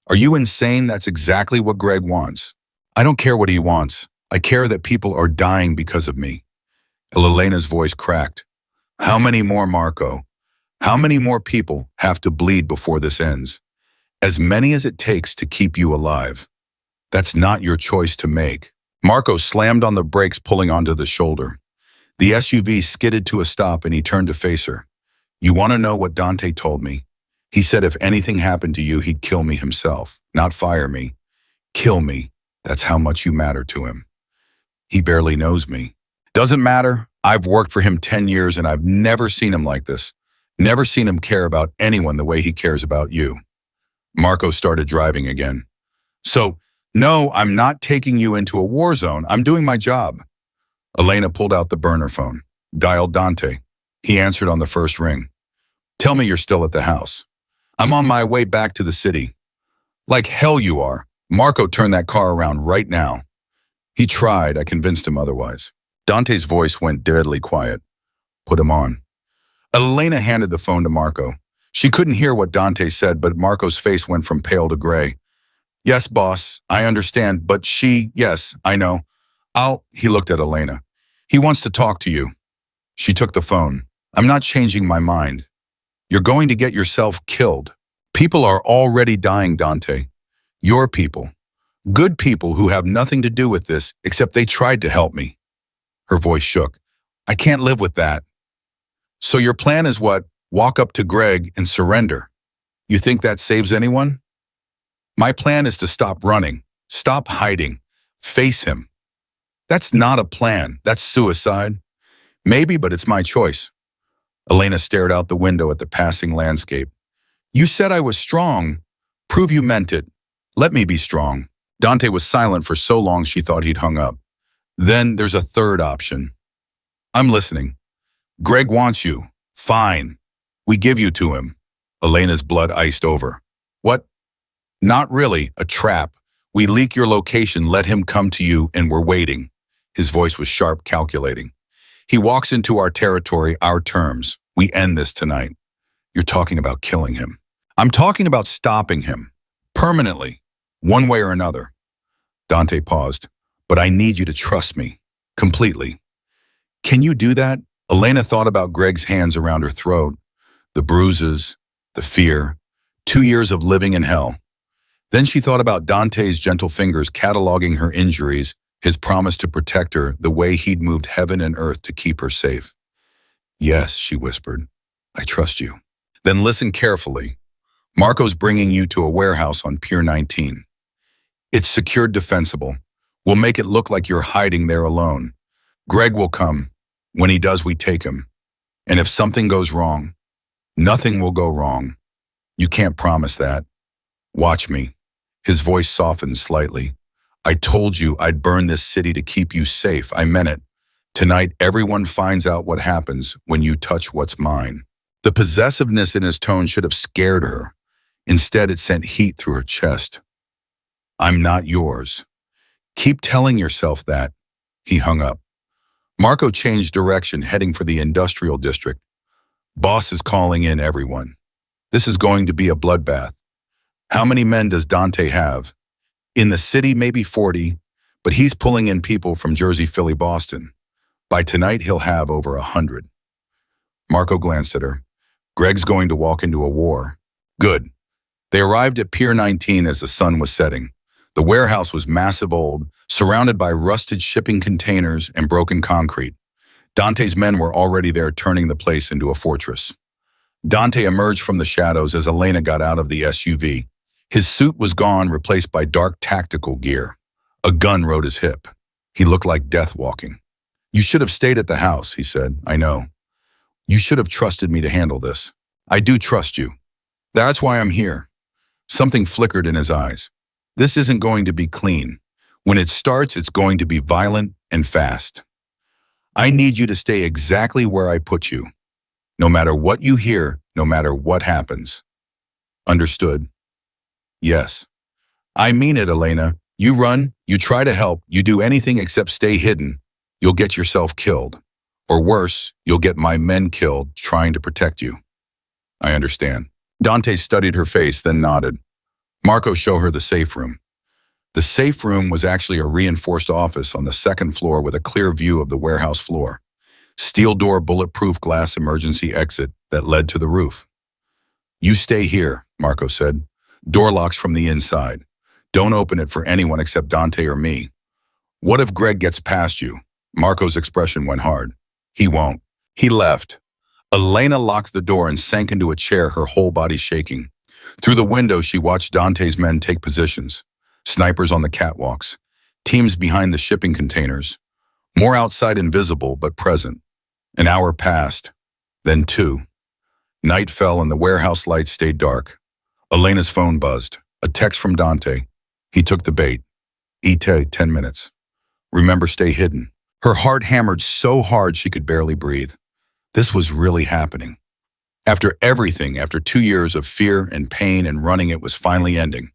Are you insane? That's exactly what Greg wants. I don't care what he wants. I care that people are dying because of me. Elena's voice cracked. How many more, Marco? How many more people have to bleed before this ends? As many as it takes to keep you alive. That's not your choice to make. Marco slammed on the brakes, pulling onto the shoulder. The SUV skidded to a stop and he turned to face her. You want to know what Dante told me? He said if anything happened to you, he'd kill me himself, not fire me. Kill me. That's how much you matter to him. He barely knows me. Doesn't matter. I've worked for him 10 years and I've never seen him like this. Never seen him care about anyone the way he cares about you. Marco started driving again. So, no, I'm not taking you into a war zone. I'm doing my job. Elena pulled out the burner phone, dialed Dante. He answered on the first ring. Tell me you're still at the house. I'm on my way back to the city. Like hell you are. Marco, turn that car around right now. He tried. I convinced him otherwise. Dante's voice went deadly quiet. Put him on. Elena handed the phone to Marco. She couldn't hear what Dante said, but Marco's face went from pale to gray. Yes, boss, I understand, but yes, I know. He looked at Elena. He wants to talk to you. She took the phone. I'm not changing my mind. You're going to get yourself killed. People are already dying, Dante. Your people. Good people who have nothing to do with this, except they tried to help me. Her voice shook. I can't live with that. So your plan is what? Walk up to Greg and surrender. You think that saves anyone? My plan is to stop running, stop hiding, face him. That's not a plan. That's suicide. Maybe, but it's my choice. Elena stared out the window at the passing landscape. You said I was strong. Prove you meant it. Let me be strong. Dante was silent for so long she thought he'd hung up. Then there's a third option. I'm listening. Greg wants you. Fine. We give you to him. Elena's blood iced over. What? Not really. A trap. We leak your location, let him come to you, and we're waiting. His voice was sharp, calculating. He walks into our territory, our terms. We end this tonight. You're talking about killing him. I'm talking about stopping him. Permanently. One way or another. Dante paused. But I need you to trust me. Completely. Can you do that? Elena thought about Greg's hands around her throat. The bruises. The fear. 2 years of living in hell. Then she thought about Dante's gentle fingers cataloging her injuries, his promise to protect her the way he'd moved heaven and earth to keep her safe. Yes, she whispered. I trust you. Then listen carefully. Marco's bringing you to a warehouse on Pier 19. It's secured defensible. We'll make it look like you're hiding there alone. Greg will come. When he does, we take him. And if something goes wrong, nothing will go wrong. You can't promise that. Watch me. His voice softened slightly. I told you I'd burn this city to keep you safe. I meant it. Tonight, everyone finds out what happens when you touch what's mine. The possessiveness in his tone should have scared her. Instead, it sent heat through her chest. I'm not yours. Keep telling yourself that. He hung up. Marco changed direction, heading for the industrial district. Boss is calling in everyone. This is going to be a bloodbath. How many men does Dante have? In the city, maybe 40, but he's pulling in people from Jersey, Philly, Boston. By tonight, he'll have over 100. Marco glanced at her. Greg's going to walk into a war. Good. They arrived at Pier 19 as the sun was setting. The warehouse was massive old, surrounded by rusted shipping containers and broken concrete. Dante's men were already there, turning the place into a fortress. Dante emerged from the shadows as Elena got out of the SUV. His suit was gone, replaced by dark tactical gear. A gun rode his hip. He looked like death walking. "You should have stayed at the house," he said. "I know. You should have trusted me to handle this." "I do trust you. That's why I'm here." Something flickered in his eyes. "This isn't going to be clean. When it starts, it's going to be violent and fast. I need you to stay exactly where I put you. No matter what you hear, no matter what happens." "Understood." "Yes." "I mean it, Elena. You run, you try to help, you do anything except stay hidden. You'll get yourself killed. Or worse, you'll get my men killed trying to protect you." "I understand." Dante studied her face, then nodded. Marco showed her the safe room. The safe room was actually a reinforced office on the second floor with a clear view of the warehouse floor. Steel door, bulletproof glass emergency exit that led to the roof. "You stay here," Marco said. "Door locks from the inside. Don't open it for anyone except Dante or me." "What if Greg gets past you?" Marco's expression went hard. "He won't." He left. Elena locked the door and sank into a chair, her whole body shaking. Through the window, she watched Dante's men take positions. Snipers on the catwalks. Teams behind the shipping containers. More outside, invisible but present. An hour passed. Then 2. Night fell and the warehouse lights stayed dark. Elena's phone buzzed. A text from Dante. He took the bait. "Ite, 10 minutes. Remember, stay hidden." Her heart hammered so hard she could barely breathe. This was really happening. After everything, after 2 years of fear and pain and running, it was finally ending.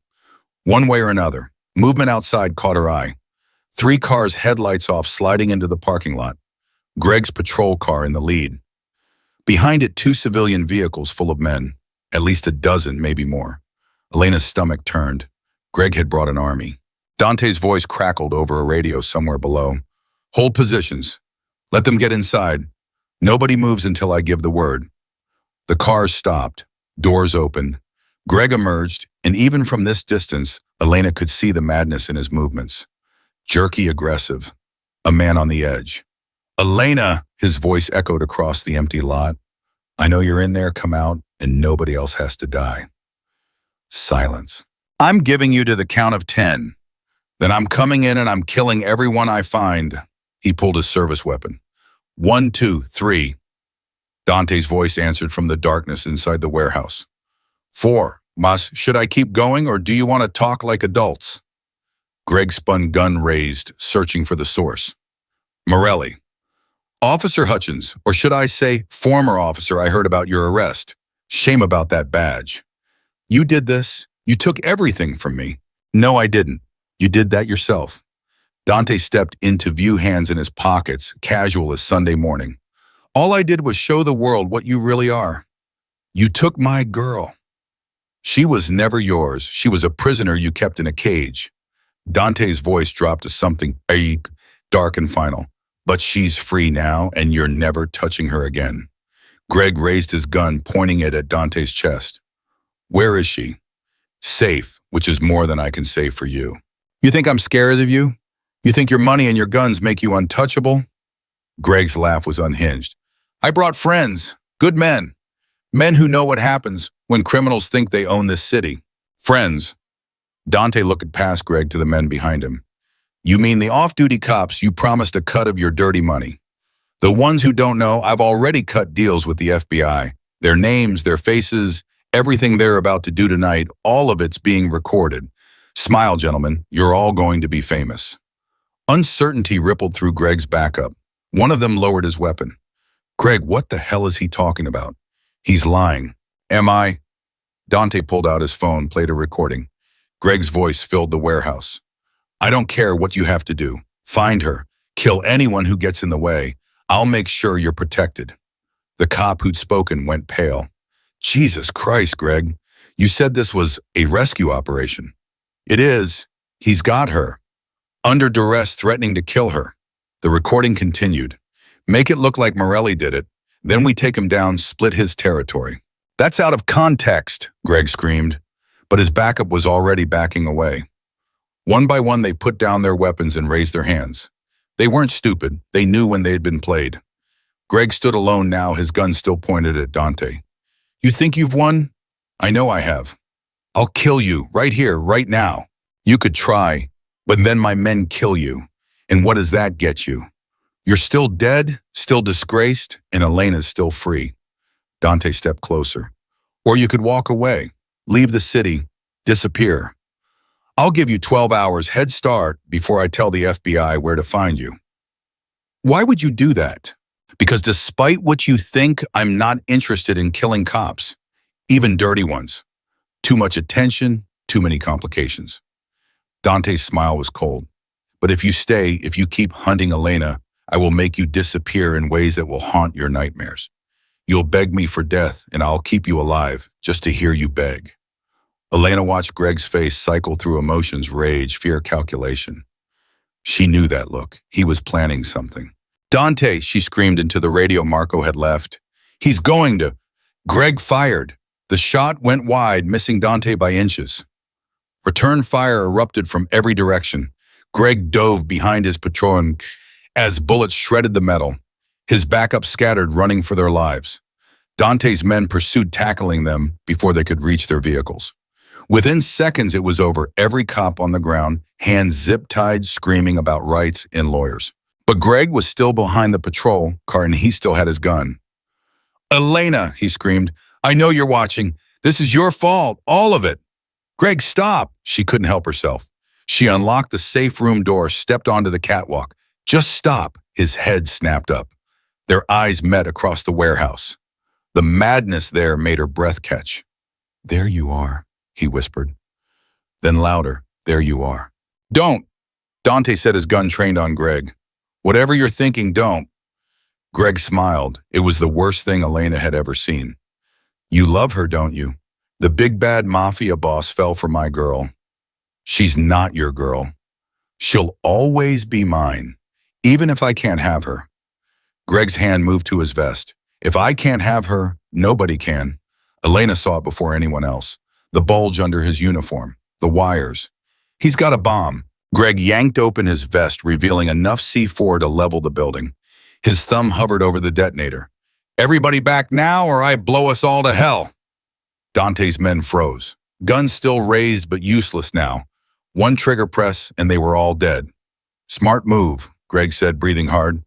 One way or another, movement outside caught her eye. 3 cars, headlights off, sliding into the parking lot. Greg's patrol car in the lead. Behind it, 2 civilian vehicles full of men. At least a dozen, maybe more. Elena's stomach turned. Greg had brought an army. Dante's voice crackled over a radio somewhere below. "Hold positions. Let them get inside. Nobody moves until I give the word." The cars stopped. Doors opened. Greg emerged, and even from this distance, Elena could see the madness in his movements. Jerky, aggressive. A man on the edge. "Elena!" His voice echoed across the empty lot. "I know you're in there. Come out, and nobody else has to die." Silence. "I'm giving you to the count of 10. Then I'm coming in and I'm killing everyone I find." He pulled his service weapon. 1, 2, 3. Dante's voice answered from the darkness inside the warehouse. 4. "Mas, should I keep going or do you want to talk like adults?" Greg spun, gun raised, searching for the source. "Morelli." "Officer Hutchins, or should I say former officer, I heard about your arrest. Shame about that badge. You did this. You took everything from me." "No, I didn't. You did that yourself." Dante stepped into view, hands in his pockets, casual as Sunday morning. "All I did was show the world what you really are. You took my girl. She was never yours. She was a prisoner you kept in a cage." Dante's voice dropped to something dark and final. "But she's free now, and you're never touching her again." Greg raised his gun, pointing it at Dante's chest. "Where is she?" "Safe, which is more than I can say for you." "You think I'm scared of you? You think your money and your guns make you untouchable?" Greg's laugh was unhinged. "I brought friends, good men. Men who know what happens when criminals think they own this city. Friends." Dante looked past Greg to the men behind him. "You mean the off-duty cops you promised a cut of your dirty money? The ones who don't know, I've already cut deals with the FBI. Their names, their faces, everything they're about to do tonight, all of it's being recorded. Smile, gentlemen, you're all going to be famous." Uncertainty rippled through Greg's backup. One of them lowered his weapon. "Greg, what the hell is he talking about? He's lying." "Am I?" Dante pulled out his phone, played a recording. Greg's voice filled the warehouse. "I don't care what you have to do. Find her. Kill anyone who gets in the way. I'll make sure you're protected." The cop who'd spoken went pale. "Jesus Christ, Greg. You said this was a rescue operation." "It is. He's got her. under duress threatening to kill her. The recording continued. Make it look like Morelli did it. Then we take him down, split his territory. That's out of context, Greg screamed, but his backup was already backing away. One by one, they put down their weapons and raised their hands. They weren't stupid. They knew when they had been played. Greg stood alone now, his gun still pointed at Dante. You think you've won? I know I have. I'll kill you, right here, right now. You could try, but then my men kill you. And what does that get you? You're still dead, still disgraced, and Elena's still free. Dante stepped closer. Or you could walk away, leave the city, disappear. I'll give you 12 hours head start before I tell the FBI where to find you. Why would you do that? Because despite what you think, I'm not interested in killing cops, even dirty ones. Too much attention, too many complications. Dante's smile was cold. But if you stay, if you keep hunting Elena, I will make you disappear in ways that will haunt your nightmares. You'll beg me for death, and I'll keep you alive just to hear you beg. Elena watched Greg's face cycle through emotions, rage, fear, calculation. She knew that look. He was planning something. Dante, she screamed into the radio Marco had left. He's going to. Greg fired. The shot went wide, missing Dante by inches. Return fire erupted from every direction. Greg dove behind his patron as bullets shredded the metal. His backup scattered, running for their lives. Dante's men pursued, tackling them before they could reach their vehicles. Within seconds, it was over. Every cop on the ground, hands zip-tied, screaming about rights and lawyers. But Greg was still behind the patrol car, and he still had his gun. Elena, he screamed, I know you're watching. This is your fault, all of it. Greg, stop. She couldn't help herself. She unlocked the safe room door, stepped onto the catwalk. Just stop. His head snapped up. Their eyes met across the warehouse. The madness there made her breath catch. There you are, he whispered. Then louder, there you are. Don't. Dante said, his gun trained on Greg. Whatever you're thinking, don't. Greg smiled. It was the worst thing Elena had ever seen. You love her, don't you? The big bad Mafia boss fell for my girl. She's not your girl. She'll always be mine, even if I can't have her. Greg's hand moved to his vest. If I can't have her, nobody can. Elena saw it before anyone else. The bulge under his uniform, the wires. He's got a bomb. Greg yanked open his vest, revealing enough C4 to level the building. His thumb hovered over the detonator. Everybody back now or I blow us all to hell. Dante's men froze. Guns still raised but useless now. One trigger press and they were all dead. Smart move, Greg said, breathing hard.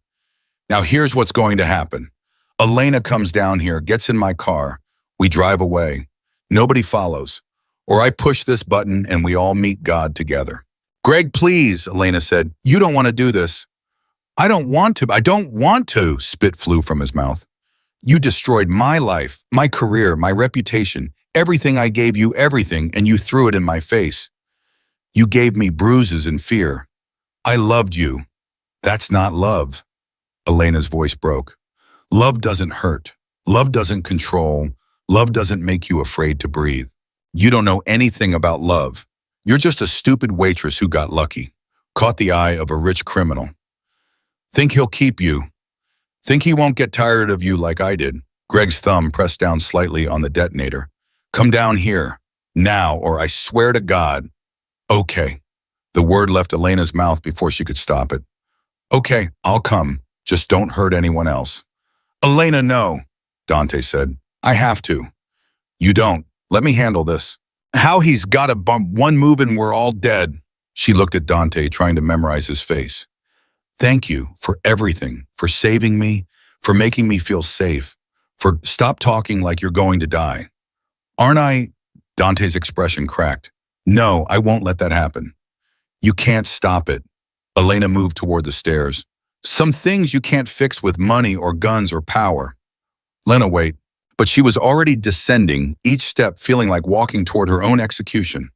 Now here's what's going to happen. Elena comes down here, gets in my car. We drive away. Nobody follows. Or I push this button and we all meet God together. Greg, please, Elena said. You don't want to do this. I don't want to, spit flew from his mouth. You destroyed my life, my career, my reputation, everything I gave you, everything, and you threw it in my face. You gave me bruises and fear. I loved you. That's not love. Elena's voice broke. Love doesn't hurt. Love doesn't control. Love doesn't make you afraid to breathe. You don't know anything about love. You're just a stupid waitress who got lucky, caught the eye of a rich criminal. Think he'll keep you. Think he won't get tired of you like I did. Greg's thumb pressed down slightly on the detonator. Come down here, now, or I swear to God. Okay. The word left Elena's mouth before she could stop it. Okay, I'll come. Just don't hurt anyone else. Elena, no, Dante said. I have to. You don't. Let me handle this. How he's got a bump, one move and we're all dead. She looked at Dante, trying to memorize his face. Thank you for everything, for saving me, for making me feel safe, for stop talking like you're going to die. Aren't I? Dante's expression cracked. No, I won't let that happen. You can't stop it. Elena moved toward the stairs. Some things you can't fix with money or guns or power. Lena, wait. But she was already descending, each step feeling like walking toward her own execution.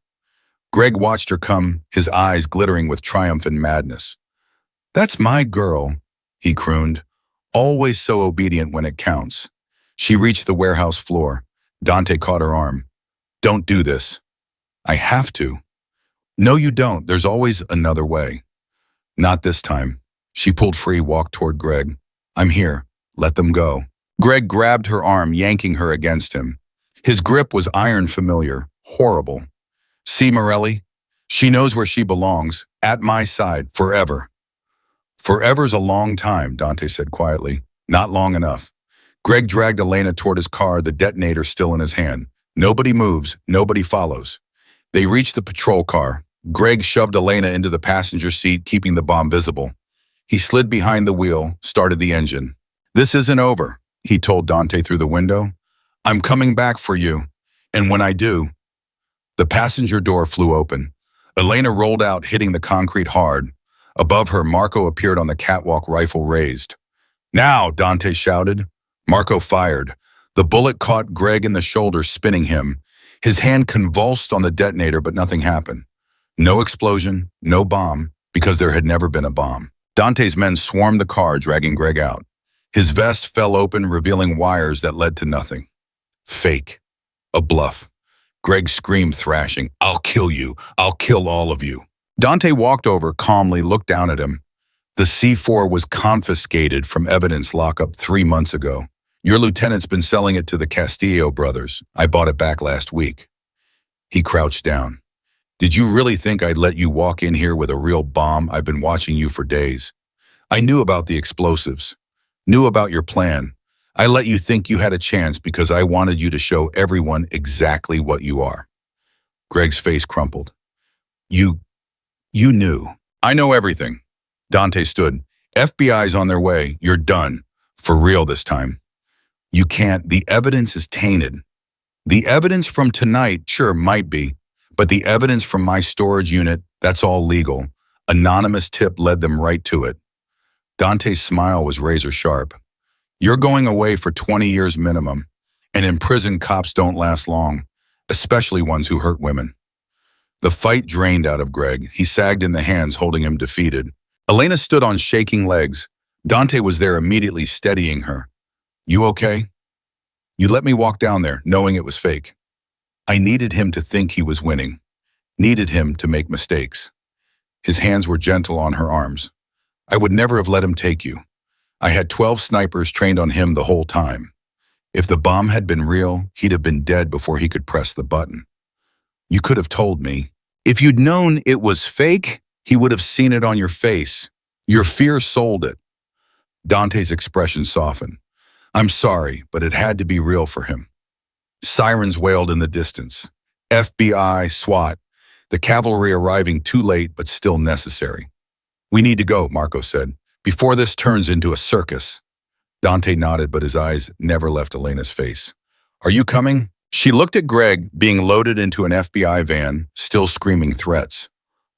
Greg watched her come, his eyes glittering with triumph and madness. That's my girl, he crooned, always so obedient when it counts. She reached the warehouse floor. Dante caught her arm. Don't do this. I have to. No, you don't. There's always another way. Not this time. She pulled free, walked toward Greg. I'm here. Let them go. Greg grabbed her arm, yanking her against him. His grip was iron familiar, horrible. See, Morelli? She knows where she belongs, at my side, forever. Forever's a long time, Dante said quietly. Not long enough. Greg dragged Elena toward his car, the detonator still in his hand. Nobody moves, nobody follows. They reached the patrol car. Greg shoved Elena into the passenger seat, keeping the bomb visible. He slid behind the wheel, started the engine. This isn't over, he told Dante through the window. I'm coming back for you. And when I do, the passenger door flew open. Elena rolled out, hitting the concrete hard. Above her, Marco appeared on the catwalk, rifle raised. Now, Dante shouted. Marco fired. The bullet caught Greg in the shoulder, spinning him. His hand convulsed on the detonator, but nothing happened. No explosion, no bomb, because there had never been a bomb. Dante's men swarmed the car, dragging Greg out. His vest fell open, revealing wires that led to nothing. Fake. A bluff. Greg screamed, thrashing, I'll kill you. I'll kill all of you. Dante walked over, calmly looked down at him. The C4 was confiscated from evidence lockup 3 months ago. Your lieutenant's been selling it to the Castillo brothers. I bought it back last week. He crouched down. Did you really think I'd let you walk in here with a real bomb? I've been watching you for days. I knew about the explosives. Knew about your plan. I let you think you had a chance because I wanted you to show everyone exactly what you are. Greg's face crumpled. You knew. I know everything. Dante stood. FBI's on their way. You're done. For real this time. You can't. The evidence is tainted. The evidence from tonight, sure, might be. But the evidence from my storage unit, that's all legal. Anonymous tip led them right to it. Dante's smile was razor sharp. You're going away for 20 years minimum. And in prison, cops don't last long, especially ones who hurt women. The fight drained out of Greg. He sagged in the hands, holding him defeated. Elena stood on shaking legs. Dante was there immediately, steadying her. You okay? You let me walk down there, knowing it was fake. I needed him to think he was winning. Needed him to make mistakes. His hands were gentle on her arms. I would never have let him take you. I had 12 snipers trained on him the whole time. If the bomb had been real, he'd have been dead before he could press the button. You could have told me. If you'd known it was fake, he would have seen it on your face. Your fear sold it. Dante's expression softened. I'm sorry, but it had to be real for him. Sirens wailed in the distance. FBI, SWAT, the cavalry arriving too late but still necessary. We need to go, Marco said, before this turns into a circus. Dante nodded, but his eyes never left Elena's face. Are you coming? She looked at Greg, being loaded into an FBI van, still screaming threats.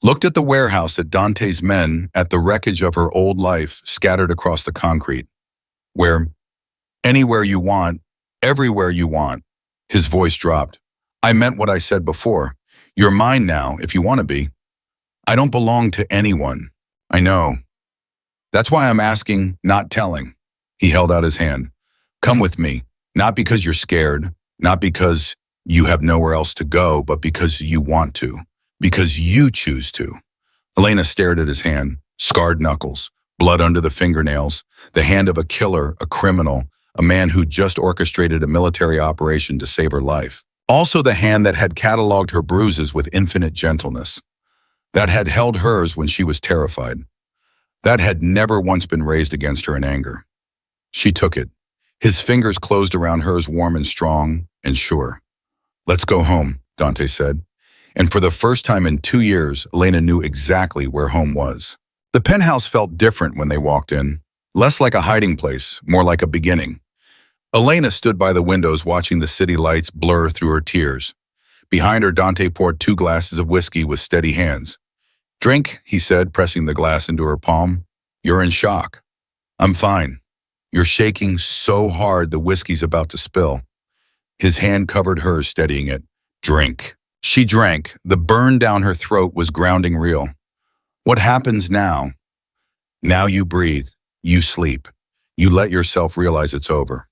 Looked at the warehouse, at Dante's men, at the wreckage of her old life scattered across the concrete. Where, anywhere you want, everywhere you want. His voice dropped. I meant what I said before. You're mine now, if you want to be. I don't belong to anyone. I know. That's why I'm asking, not telling. He held out his hand. Come with me, not because you're scared, not because you have nowhere else to go, but because you want to, because you choose to. Elena stared at his hand, scarred knuckles, blood under the fingernails, the hand of a killer, a criminal, a man who just orchestrated a military operation to save her life. Also the hand that had cataloged her bruises with infinite gentleness, that had held hers when she was terrified, that had never once been raised against her in anger. She took it. His fingers closed around hers, warm and strong and sure. Let's go home, Dante said. And for the first time in 2 years, Elena knew exactly where home was. The penthouse felt different when they walked in, less like a hiding place, more like a beginning. Elena stood by the windows watching the city lights blur through her tears. Behind her, Dante poured 2 glasses of whiskey with steady hands. Drink, he said, pressing the glass into her palm. You're in shock. I'm fine. You're shaking so hard the whiskey's about to spill. His hand covered hers, steadying it. Drink. She drank. The burn down her throat was grounding real. What happens now? Now you breathe. You sleep. You let yourself realize it's over.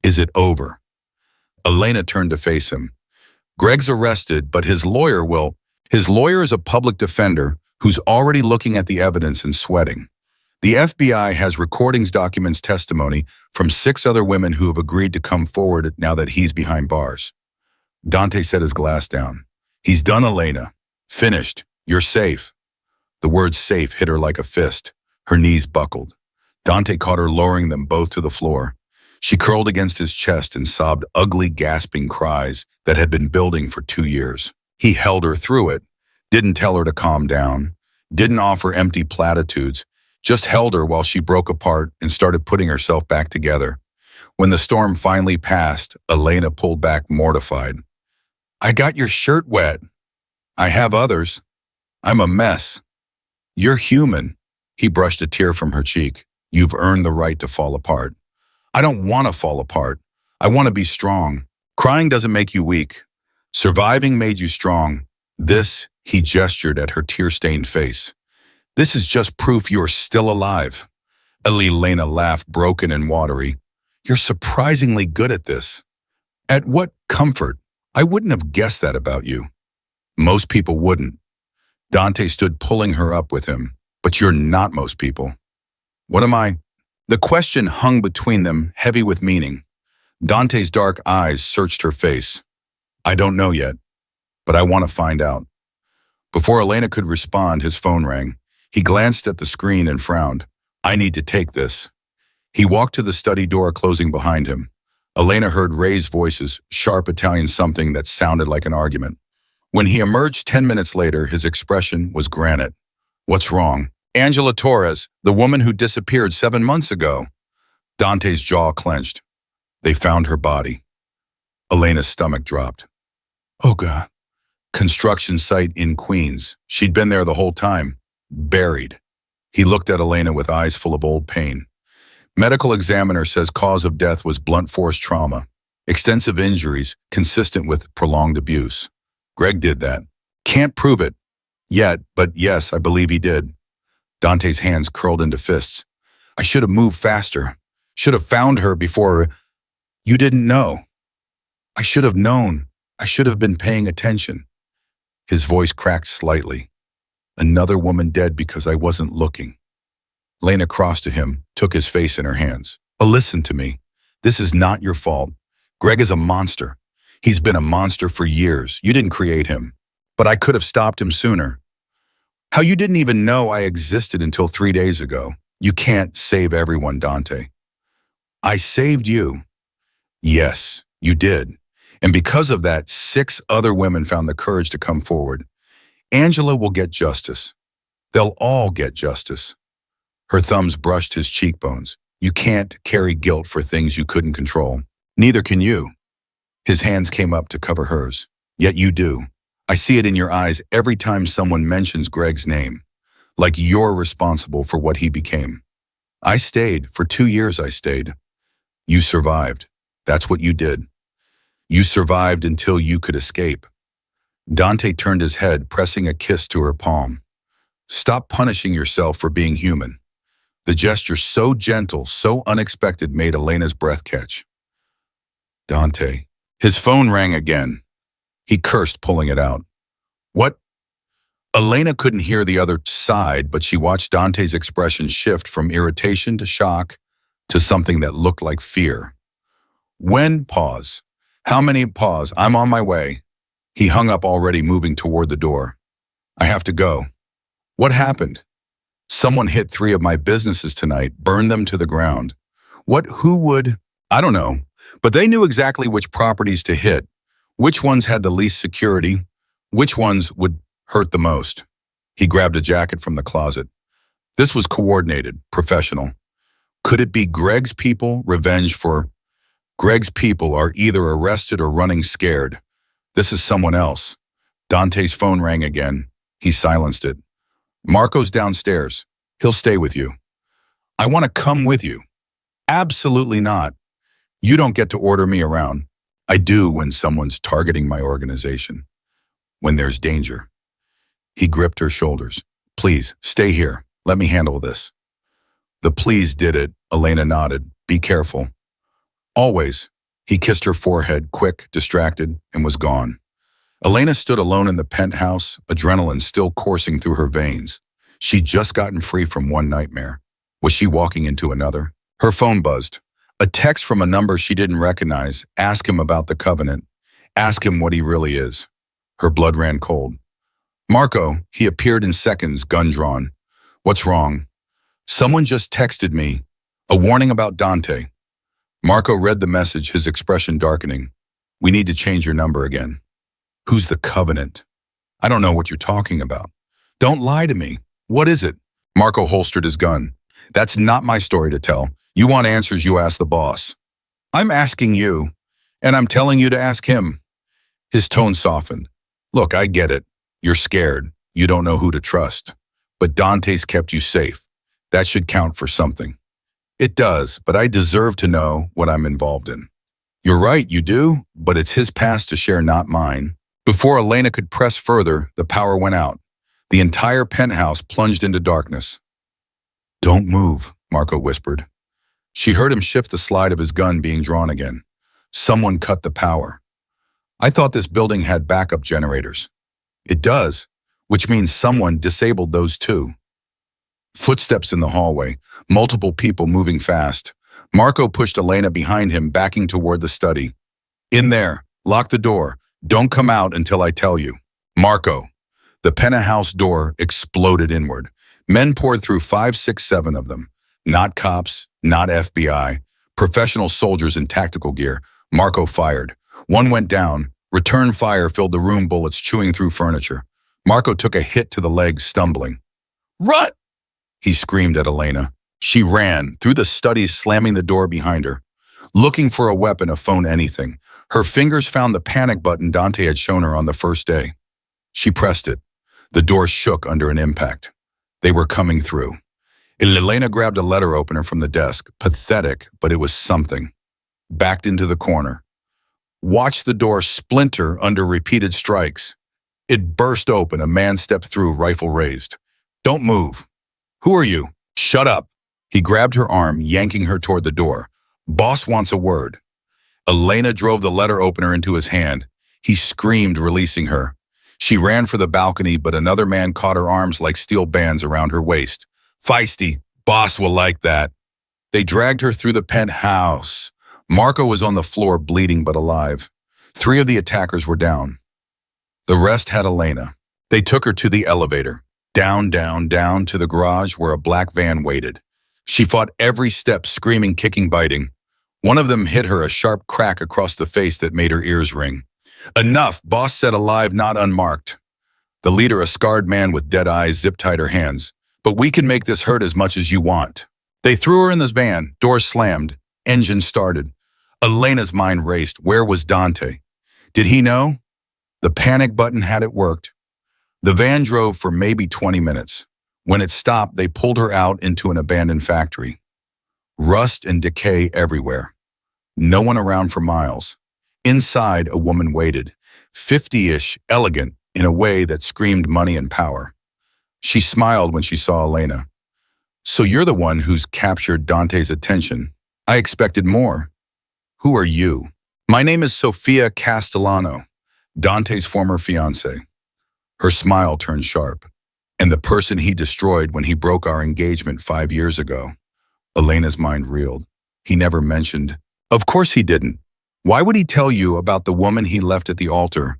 Is it over? Elena turned to face him. Greg's arrested, but his lawyer is a public defender who's already looking at the evidence and sweating. The FBI has recordings, documents, testimony from 6 other women who have agreed to come forward now that he's behind bars. Dante set his glass down. He's done, Elena. Finished. You're safe. The word safe hit her like a fist. Her knees buckled. Dante caught her lowering them both to the floor. She curled against his chest and sobbed ugly, gasping cries that had been building for 2 years. He held her through it, didn't tell her to calm down, didn't offer empty platitudes, just held her while she broke apart and started putting herself back together. When the storm finally passed, Elena pulled back mortified. I got your shirt wet. I have others. I'm a mess. You're human. He brushed a tear from her cheek. You've earned the right to fall apart. I don't want to fall apart. I want to be strong. Crying doesn't make you weak. Surviving made you strong. This, he gestured at her tear-stained face. This is just proof you're still alive. Elena laughed, broken and watery. You're surprisingly good at this. At what comfort? I wouldn't have guessed that about you. Most people wouldn't. Dante stood pulling her up with him. But you're not most people. What am I? The question hung between them, heavy with meaning. Dante's dark eyes searched her face. I don't know yet, but I want to find out. Before Elena could respond, his phone rang. He glanced at the screen and frowned. I need to take this. He walked to the study door, closing behind him. Elena heard raised voices, sharp Italian something that sounded like an argument. When he emerged 10 minutes later, his expression was granite. What's wrong? Angela Torres, the woman who disappeared 7 months ago. Dante's jaw clenched. They found her body. Elena's stomach dropped. Oh, God. Construction site in Queens. She'd been there the whole time. Buried. He looked at Elena with eyes full of old pain. Medical examiner says cause of death was blunt force trauma. Extensive injuries consistent with prolonged abuse. Greg did that. Can't prove it yet, but yes, I believe he did. Dante's hands curled into fists. I should have moved faster. Should have found her before. You didn't know. I should have known. I should have been paying attention. His voice cracked slightly. Another woman dead because I wasn't looking. Elena crossed to him, took his face in her hands. Oh, listen to me. This is not your fault. Greg is a monster. He's been a monster for years. You didn't create him. But I could have stopped him sooner. How you didn't even know I existed until 3 days ago. You can't save everyone, Dante. I saved you. Yes, you did. And because of that, 6 other women found the courage to come forward. Angela will get justice. They'll all get justice. Her thumbs brushed his cheekbones. You can't carry guilt for things you couldn't control. Neither can you. His hands came up to cover hers. Yet you do. I see it in your eyes every time someone mentions Greg's name. Like you're responsible for what he became. I stayed. For 2 years I stayed. You survived. That's what you did. You survived until you could escape. Dante turned his head, pressing a kiss to her palm. Stop punishing yourself for being human. The gesture, so gentle, so unexpected, made Elena's breath catch. Dante. His phone rang again. He cursed, pulling it out. What? Elena couldn't hear the other side, but she watched Dante's expression shift from irritation to shock to something that looked like fear. When? Pause. How many? Pause. I'm on my way. He hung up, already moving toward the door. I have to go. What happened? Someone hit 3 of my businesses tonight, burned them to the ground. What? Who would? I don't know. But they knew exactly which properties to hit, which ones had the least security, which ones would hurt the most. He grabbed a jacket from the closet. This was coordinated, professional. Could it be Greg's people? Revenge for Greg's people are either arrested or running scared. This is someone else. Dante's phone rang again. He silenced it. Marco's downstairs. He'll stay with you. I want to come with you. Absolutely not. You don't get to order me around. I do when someone's targeting my organization. When there's danger. He gripped her shoulders. Please, stay here. Let me handle this. The please did it. Elena nodded. Be careful. Always. He kissed her forehead, quick, distracted, and was gone. Elena stood alone in the penthouse, adrenaline still coursing through her veins. She'd just gotten free from one nightmare. Was she walking into another? Her phone buzzed. A text from a number she didn't recognize. Ask him about the covenant. Ask him what he really is. Her blood ran cold. Marco, he appeared in seconds, gun drawn. What's wrong? Someone just texted me. A warning about Dante. Marco read the message, his expression darkening. We need to change your number again. Who's the covenant? I don't know what you're talking about. Don't lie to me. What is it? Marco holstered his gun. That's not my story to tell. You want answers, you ask the boss. I'm asking you, and I'm telling you to ask him. His tone softened. Look, I get it. You're scared. You don't know who to trust. But Dante's kept you safe. That should count for something. It does, but I deserve to know what I'm involved in. You're right, you do, but it's his past to share, not mine. Before Elena could press further, the power went out. The entire penthouse plunged into darkness. Don't move, Marco whispered. She heard him shift the slide of his gun being drawn again. Someone cut the power. I thought this building had backup generators. It does, which means someone disabled those too. Footsteps in the hallway, multiple people moving fast. Marco pushed Elena behind him, backing toward the study. In there, lock the door. Don't come out until I tell you. Marco. The penthouse door exploded inward. Men poured through 5, 6, 7 of them. Not cops, not FBI. Professional soldiers in tactical gear. Marco fired. One went down. Return fire filled the room, bullets chewing through furniture. Marco took a hit to the leg, stumbling. Run! He screamed at Elena. She ran, through the study, slamming the door behind her. Looking for a weapon, a phone, anything. Her fingers found the panic button Dante had shown her on the first day. She pressed it. The door shook under an impact. They were coming through. Elena grabbed a letter opener from the desk. Pathetic, but it was something. Backed into the corner. Watched the door splinter under repeated strikes. It burst open. A man stepped through, rifle raised. Don't move. Who are you? Shut up. He grabbed her arm, yanking her toward the door. Boss wants a word. Elena drove the letter opener into his hand. He screamed, releasing her. She ran for the balcony, but another man caught her arms like steel bands around her waist. Feisty. Boss will like that. They dragged her through the penthouse. Marco was on the floor, bleeding but alive. 3 of the attackers were down. The rest had Elena. They took her to the elevator. Down, down, down to the garage where a black van waited. She fought every step, screaming, kicking, biting. One of them hit her a sharp crack across the face that made her ears ring. Enough, boss said, alive, not unmarked. The leader, a scarred man with dead eyes, zip-tied her hands. But we can make this hurt as much as you want. They threw her in this van, doors slammed, engine started. Elena's mind raced. Where was Dante? Did he know? The panic button had it worked. The van drove for maybe 20 minutes. When it stopped, they pulled her out into an abandoned factory. Rust and decay everywhere. No one around for miles. Inside, a woman waited, 50-ish, elegant, in a way that screamed money and power. She smiled when she saw Elena. So you're the one who's captured Dante's attention. I expected more. Who are you? My name is Sofia Castellano, Dante's former fiancée. Her smile turned sharp. And the person he destroyed when he broke our engagement 5 years ago. Elena's mind reeled. He never mentioned. Of course he didn't. Why would he tell you about the woman he left at the altar?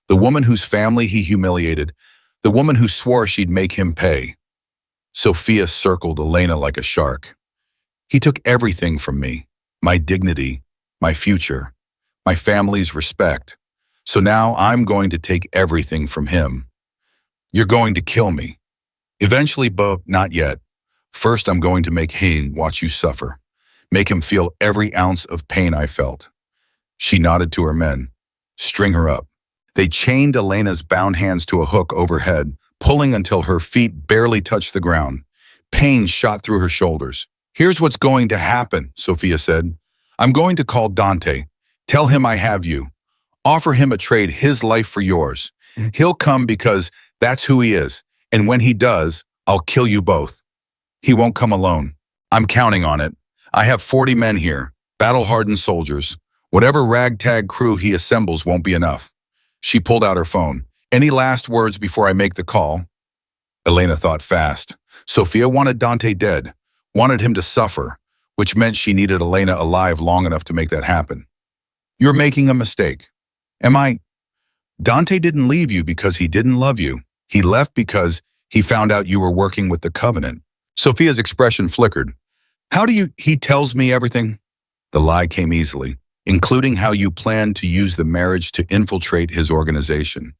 The woman whose family he humiliated? The woman who swore she'd make him pay? Sophia circled Elena like a shark. He took everything from me. My dignity, my future, my family's respect. So now I'm going to take everything from him. You're going to kill me. Eventually, but not yet. First, I'm going to make him watch you suffer. Make him feel every ounce of pain I felt. She nodded to her men. String her up. They chained Elena's bound hands to a hook overhead, pulling until her feet barely touched the ground. Pain shot through her shoulders. Here's what's going to happen, Sophia said. I'm going to call Dante. Tell him I have you. Offer him a trade, his life for yours. He'll come because that's who he is. And when he does, I'll kill you both. He won't come alone. I'm counting on it. I have 40 men here, battle-hardened soldiers. Whatever ragtag crew he assembles won't be enough. She pulled out her phone. Any last words before I make the call? Elena thought fast. Sophia wanted Dante dead, wanted him to suffer, which meant she needed Elena alive long enough to make that happen. You're making a mistake. Am I? Dante didn't leave you because he didn't love you. He left because he found out you were working with the Covenant. Sophia's expression flickered. How do you? He tells me everything. The lie came easily, including how you planned to use the marriage to infiltrate his organization.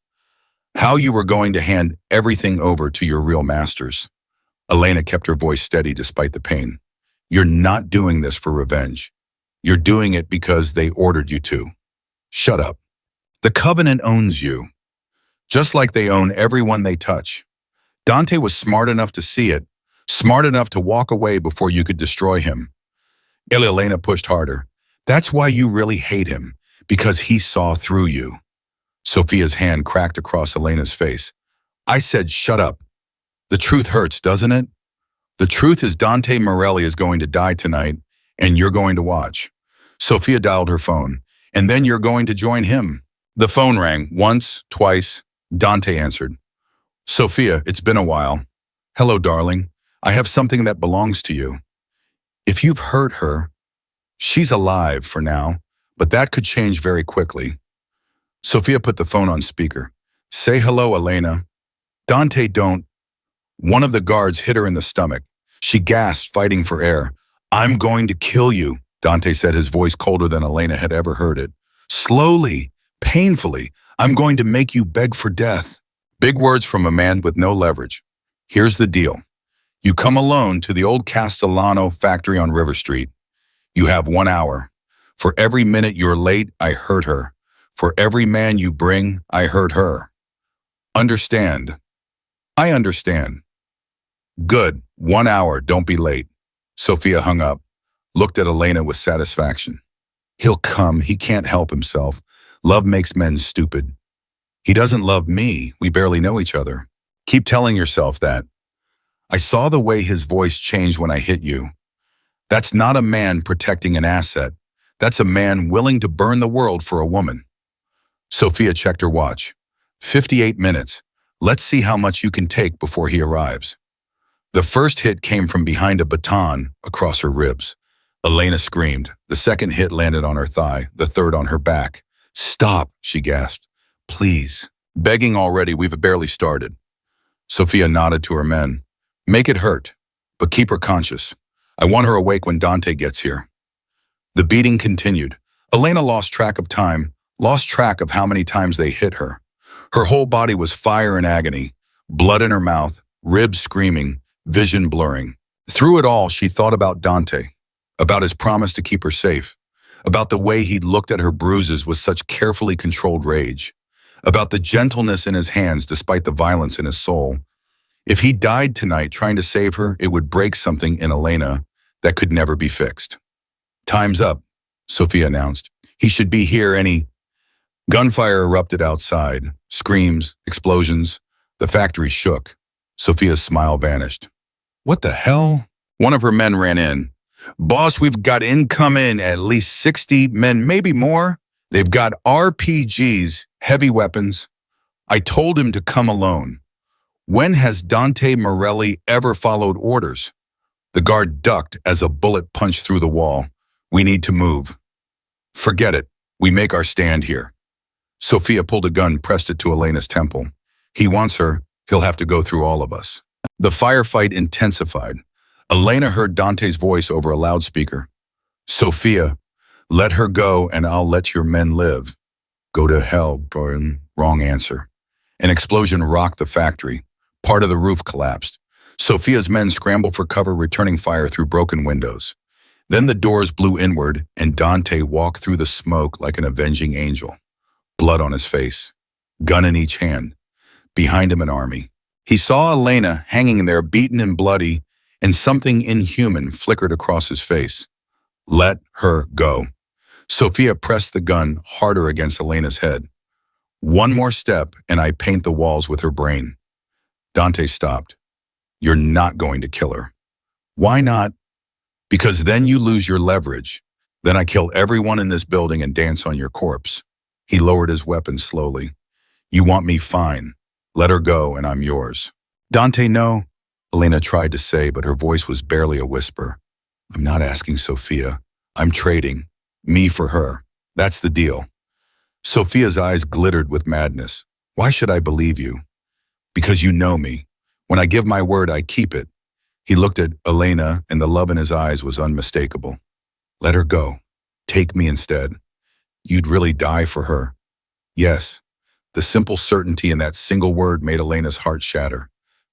How you were going to hand everything over to your real masters. Elena kept her voice steady despite the pain. You're not doing this for revenge. You're doing it because they ordered you to. Shut up. The Covenant owns you, just like they own everyone they touch. Dante was smart enough to see it, smart enough to walk away before you could destroy him. Elena pushed harder. That's why you really hate him, because he saw through you. Sophia's hand cracked across Elena's face. I said, shut up. The truth hurts, doesn't it? The truth is Dante Morelli is going to die tonight, and you're going to watch. Sophia dialed her phone, and then you're going to join him. The phone rang once, twice. Dante answered. Sophia, it's been a while. Hello, darling. I have something that belongs to you. If you've hurt her, she's alive for now, but that could change very quickly. Sophia put the phone on speaker. Say hello, Elena. Dante, don't. One of the guards hit her in the stomach. She gasped, fighting for air. I'm going to kill you, Dante said, his voice colder than Elena had ever heard it. Slowly, painfully, I'm going to make you beg for death. Big words from a man with no leverage. Here's the deal. You come alone to the old Castellano factory on River Street. You have 1 hour. For every minute you're late, I hurt her. For every man you bring, I hurt her. Understand? I understand. Good. 1 hour, don't be late. Sophia hung up, looked at Elena with satisfaction. He'll come, he can't help himself. Love makes men stupid. He doesn't love me, we barely know each other. Keep telling yourself that. I saw the way his voice changed when I hit you. That's not a man protecting an asset. That's a man willing to burn the world for a woman. Sophia checked her watch. 58 minutes. Let's see how much you can take before he arrives. The first hit came from behind a baton across her ribs. Elena screamed. The second hit landed on her thigh, the third on her back. Stop, she gasped. Please. Begging already, we've barely started. Sophia nodded to her men. Make it hurt, but keep her conscious. I want her awake when Dante gets here. The beating continued. Elena lost track of time, lost track of how many times they hit her. Her whole body was fire and agony, blood in her mouth, ribs screaming, vision blurring. Through it all, she thought about Dante, about his promise to keep her safe, about the way he'd looked at her bruises with such carefully controlled rage, about the gentleness in his hands despite the violence in his soul. If he died tonight trying to save her, it would break something in Elena that could never be fixed. Time's up, Sophia announced. He should be here any... Gunfire erupted outside. Screams, explosions. The factory shook. Sophia's smile vanished. What the hell? One of her men ran in. Boss, we've got incoming at least 60 men, maybe more. They've got RPGs, heavy weapons. I told him to come alone. When has Dante Morelli ever followed orders? The guard ducked as a bullet punched through the wall. We need to move. Forget it. We make our stand here. Sophia pulled a gun, pressed it to Elena's temple. He wants her. He'll have to go through all of us. The firefight intensified. Elena heard Dante's voice over a loudspeaker. Sophia, let her go and I'll let your men live. Go to hell, Brian. Wrong answer. An explosion rocked the factory. Part of the roof collapsed. Sophia's men scrambled for cover, returning fire through broken windows. Then the doors blew inward, and Dante walked through the smoke like an avenging angel. Blood on his face, gun in each hand. Behind him, an army. He saw Elena hanging there, beaten and bloody, and something inhuman flickered across his face. Let her go. Sophia pressed the gun harder against Elena's head. One more step, and I paint the walls with her brain. Dante stopped. You're not going to kill her. Why not? Because then you lose your leverage. Then I kill everyone in this building and dance on your corpse. He lowered his weapon slowly. You want me? Fine. Let her go and I'm yours. Dante, no. Elena tried to say, but her voice was barely a whisper. I'm not asking Sophia. I'm trading. Me for her. That's the deal. Sophia's eyes glittered with madness. Why should I believe you? Because you know me. When I give my word, I keep it. He looked at Elena, and the love in his eyes was unmistakable. Let her go. Take me instead. You'd really die for her. Yes. The simple certainty in that single word made Elena's heart shatter.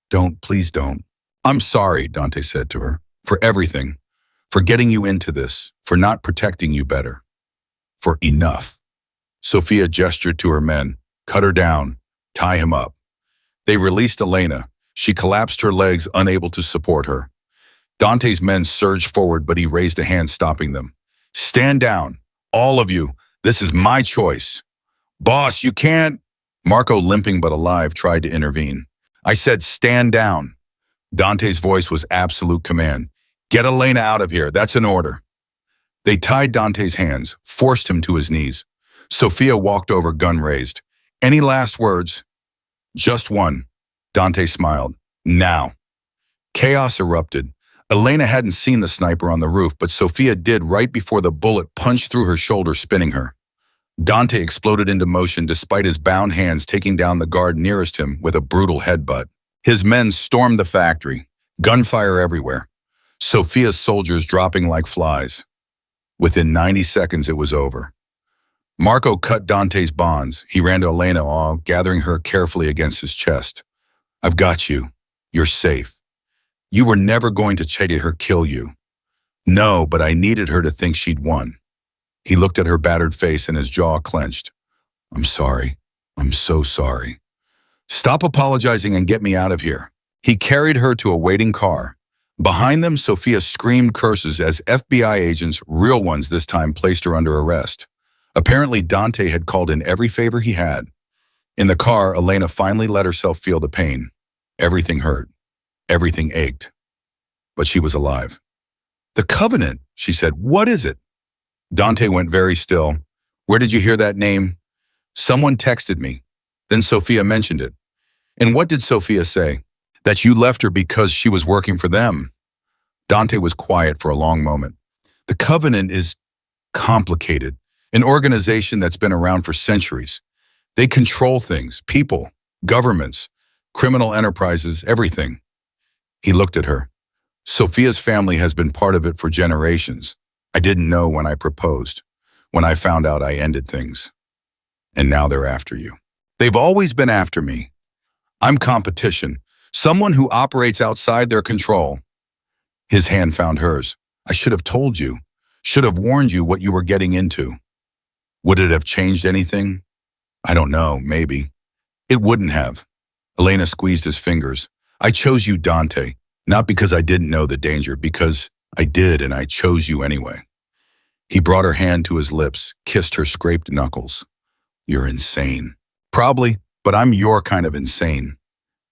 Don't, please don't. I'm sorry, Dante said to her, for everything, for getting you into this, for not protecting you better, for enough. Sophia gestured to her men. Cut her down. Tie him up. They released Elena. She collapsed her legs, unable to support her. Dante's men surged forward, but he raised a hand, stopping them. Stand down. All of you. This is my choice. Boss, you can't. Marco, limping but alive, tried to intervene. I said stand down. Dante's voice was absolute command. Get Elena out of here. That's an order. They tied Dante's hands, forced him to his knees. Sophia walked over, gun raised. Any last words? Just one. Dante smiled. Now. Chaos erupted. Elena hadn't seen the sniper on the roof, but Sophia did right before the bullet punched through her shoulder, spinning her. Dante exploded into motion despite his bound hands taking down the guard nearest him with a brutal headbutt. His men stormed the factory, gunfire everywhere. Sophia's soldiers dropping like flies. Within 90 seconds, it was over. Marco cut Dante's bonds. He ran to Elena, gathering her carefully against his chest. I've got you. You're safe. You were never going to try her kill you. No, but I needed her to think she'd won. He looked at her battered face and his jaw clenched. I'm sorry. I'm so sorry. Stop apologizing and get me out of here. He carried her to a waiting car. Behind them, Sophia screamed curses as FBI agents, real ones this time, placed her under arrest. Apparently, Dante had called in every favor he had. In the car, Elena finally let herself feel the pain. Everything hurt. Everything ached. But she was alive. The Covenant, she said. What is it? Dante went very still. Where did you hear that name? Someone texted me. Then Sophia mentioned it. And what did Sophia say? That you left her because she was working for them. Dante was quiet for a long moment. The Covenant is complicated. An organization that's been around for centuries. They control things, people, governments, criminal enterprises, everything. He looked at her. Sophia's family has been part of it for generations. I didn't know when I proposed. When I found out, I ended things. And now they're after you. They've always been after me. I'm competition, someone who operates outside their control. His hand found hers. I should have told you, should have warned you what you were getting into. Would it have changed anything? I don't know, maybe. It wouldn't have. Elena squeezed his fingers. I chose you, Dante, not because I didn't know the danger, because I did and I chose you anyway. He brought her hand to his lips, kissed her scraped knuckles. You're insane. Probably, but I'm your kind of insane.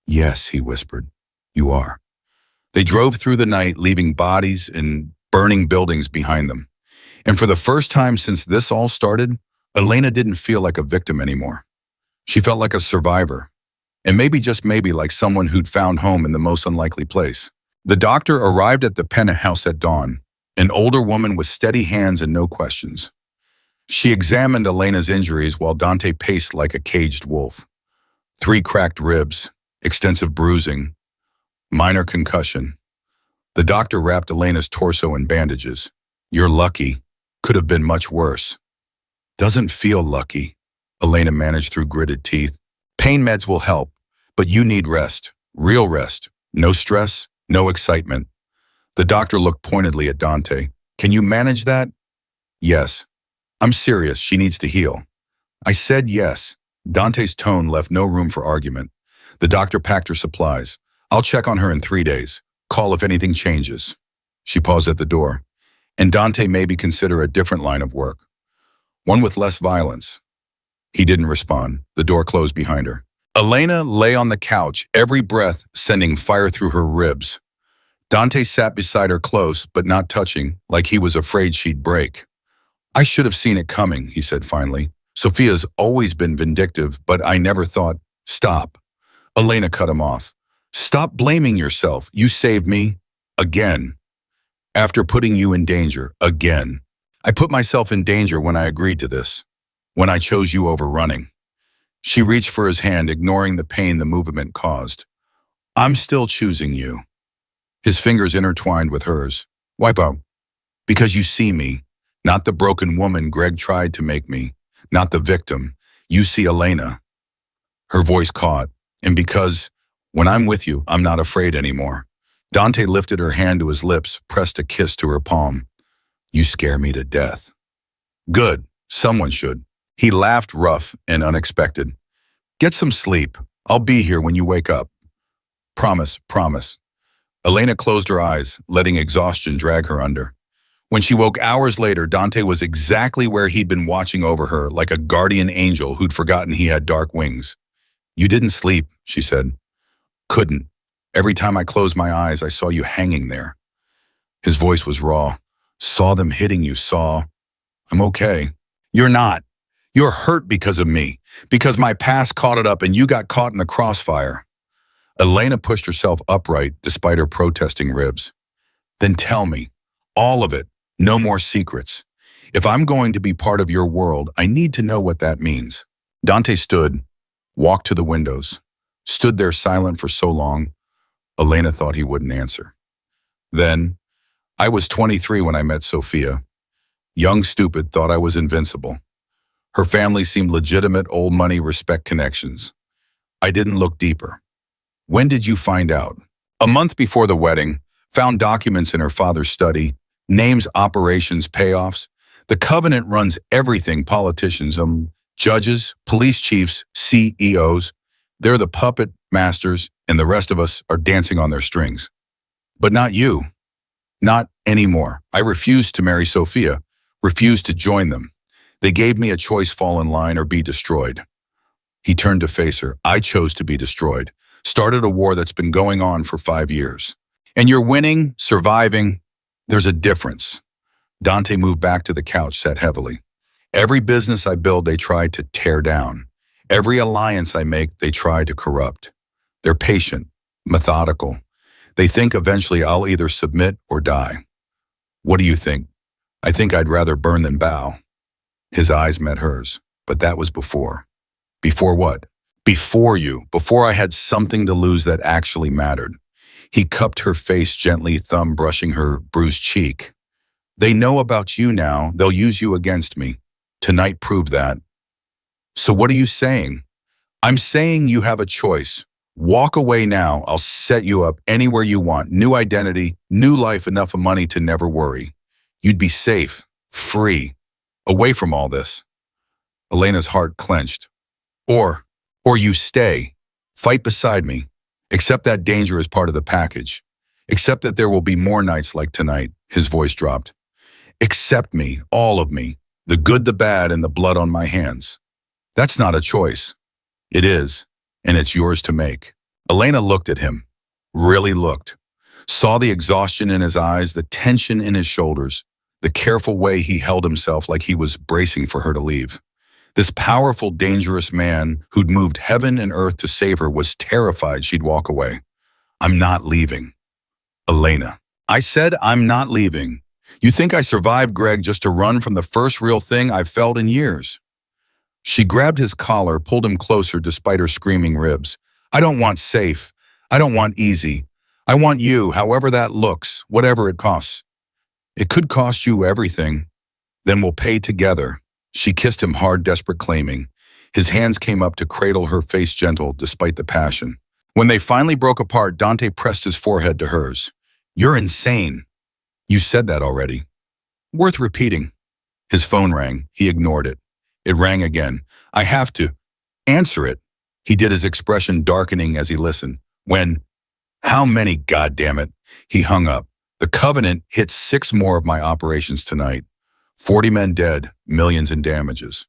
Yes, he whispered. You are. They drove through the night, leaving bodies and burning buildings behind them. And for the first time since this all started, Elena didn't feel like a victim anymore. She felt like a survivor. And maybe, just maybe, like someone who'd found home in the most unlikely place. The doctor arrived at the penthouse at dawn, an older woman with steady hands and no questions. She examined Elena's injuries while Dante paced like a caged wolf. 3 cracked ribs, extensive bruising, minor concussion. The doctor wrapped Elena's torso in bandages. You're lucky. Could have been much worse. Doesn't feel lucky, Elena managed through gritted teeth. Pain meds will help, but you need rest. Real rest. No stress, no excitement. The doctor looked pointedly at Dante. Can you manage that? Yes. I'm serious. She needs to heal. I said yes. Dante's tone left no room for argument. The doctor packed her supplies. I'll check on her in 3 days. Call if anything changes. She paused at the door. And Dante maybe consider a different line of work. One with less violence. He didn't respond. The door closed behind her. Elena lay on the couch, every breath sending fire through her ribs. Dante sat beside her close, but not touching, like he was afraid she'd break. I should have seen it coming, he said finally. Sophia's always been vindictive, but I never thought, stop. Elena cut him off. Stop blaming yourself. You saved me. Again. After putting you in danger. Again. I put myself in danger when I agreed to this. When I chose you over running. She reached for his hand, ignoring the pain the movement caused. I'm still choosing you. His fingers intertwined with hers. Wipe out. Because you see me. Not the broken woman Greg tried to make me. Not the victim. You see Elena. Her voice caught. And because, when I'm with you, I'm not afraid anymore. Dante lifted her hand to his lips, pressed a kiss to her palm. You scare me to death. Good. Someone should. He laughed rough and unexpected. Get some sleep. I'll be here when you wake up. Promise, promise. Elena closed her eyes, letting exhaustion drag her under. When she woke hours later, Dante was exactly where he'd been watching over her, like a guardian angel who'd forgotten he had dark wings. You didn't sleep, she said. Couldn't. Every time I closed my eyes, I saw you hanging there. His voice was raw. Saw them hitting you, saw. I'm okay. You're not. You're hurt because of me, because my past caught it up and you got caught in the crossfire. Elena pushed herself upright despite her protesting ribs. Then tell me, all of it, no more secrets. If I'm going to be part of your world, I need to know what that means. Dante stood, walked to the windows, stood there silent for so long, Elena thought he wouldn't answer. Then, I was 23 when I met Sophia. Young, stupid, thought I was invincible. Her family seemed legitimate, old money, respect connections. I didn't look deeper. When did you find out? A month before the wedding, found documents in her father's study, names, operations, payoffs. The covenant runs everything politicians, judges, police chiefs, CEOs. They're the puppet masters, and the rest of us are dancing on their strings. But not you. Not anymore. I refused to marry Sophia, refused to join them. They gave me a choice, fall in line or be destroyed. He turned to face her. I chose to be destroyed. Started a war that's been going on for 5 years. And you're winning, surviving. There's a difference. Dante moved back to the couch, sat heavily. Every business I build, they try to tear down. Every alliance I make, they try to corrupt. They're patient, methodical. They think eventually I'll either submit or die. What do you think? I think I'd rather burn than bow. His eyes met hers, but that was before. Before what? Before you, before I had something to lose that actually mattered. He cupped her face gently, thumb brushing her bruised cheek. They know about you now. They'll use you against me. Tonight proved that. So what are you saying? I'm saying you have a choice. Walk away now. I'll set you up anywhere you want. New identity, new life, enough of money to never worry. You'd be safe, free, away from all this. Elena's heart clenched. Or you stay. Fight beside me. Accept that danger as part of the package. Accept that there will be more nights like tonight. His voice dropped. Accept me, all of me. The good, the bad, and the blood on my hands. That's not a choice. It is, and it's yours to make. Elena looked at him, really looked. Saw the exhaustion in his eyes, the tension in his shoulders, the careful way he held himself like he was bracing for her to leave. This powerful, dangerous man who'd moved heaven and earth to save her was terrified she'd walk away. I'm not leaving. Elena. I said I'm not leaving. You think I survived Greg just to run from the first real thing I've felt in years? She grabbed his collar, pulled him closer despite her screaming ribs. I don't want safe. I don't want easy. I want you, however that looks, whatever it costs. It could cost you everything. Then we'll pay together. She kissed him hard, desperate, claiming. His hands came up to cradle her face gentle despite the passion. When they finally broke apart, Dante pressed his forehead to hers. You're insane. You said that already. Worth repeating. His phone rang. He ignored it. It rang again. I have to. Answer it. He did, his expression darkening as he listened. When? How many, goddammit? He hung up. The Covenant hit 6 more of my operations tonight. 40 men dead, millions in damages.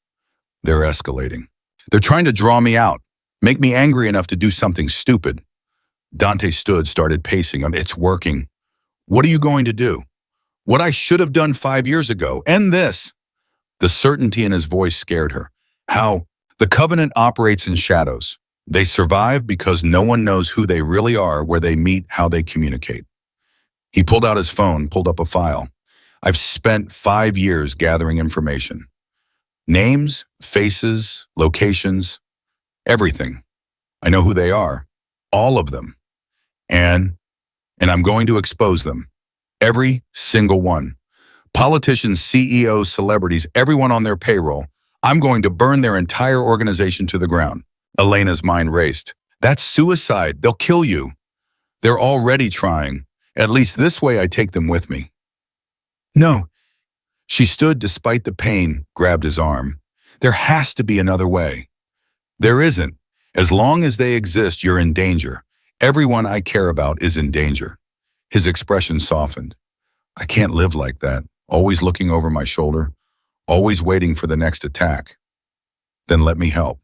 They're escalating. They're trying to draw me out, make me angry enough to do something stupid. Dante stood, started pacing. It's working. What are you going to do? What I should have done 5 years ago. End this. The certainty in his voice scared her. How? The Covenant operates in shadows. They survive because no one knows who they really are, where they meet, how they communicate. He pulled out his phone, pulled up a file. I've spent 5 years gathering information. Names, faces, locations, everything. I know who they are. All of them. And I'm going to expose them. Every single one. Politicians, CEOs, celebrities, everyone on their payroll. I'm going to burn their entire organization to the ground. Elena's mind raced. That's suicide. They'll kill you. They're already trying. At least this way I take them with me. No. She stood despite the pain, grabbed his arm. There has to be another way. There isn't. As long as they exist, you're in danger. Everyone I care about is in danger. His expression softened. I can't live like that, always looking over my shoulder, always waiting for the next attack. Then let me help.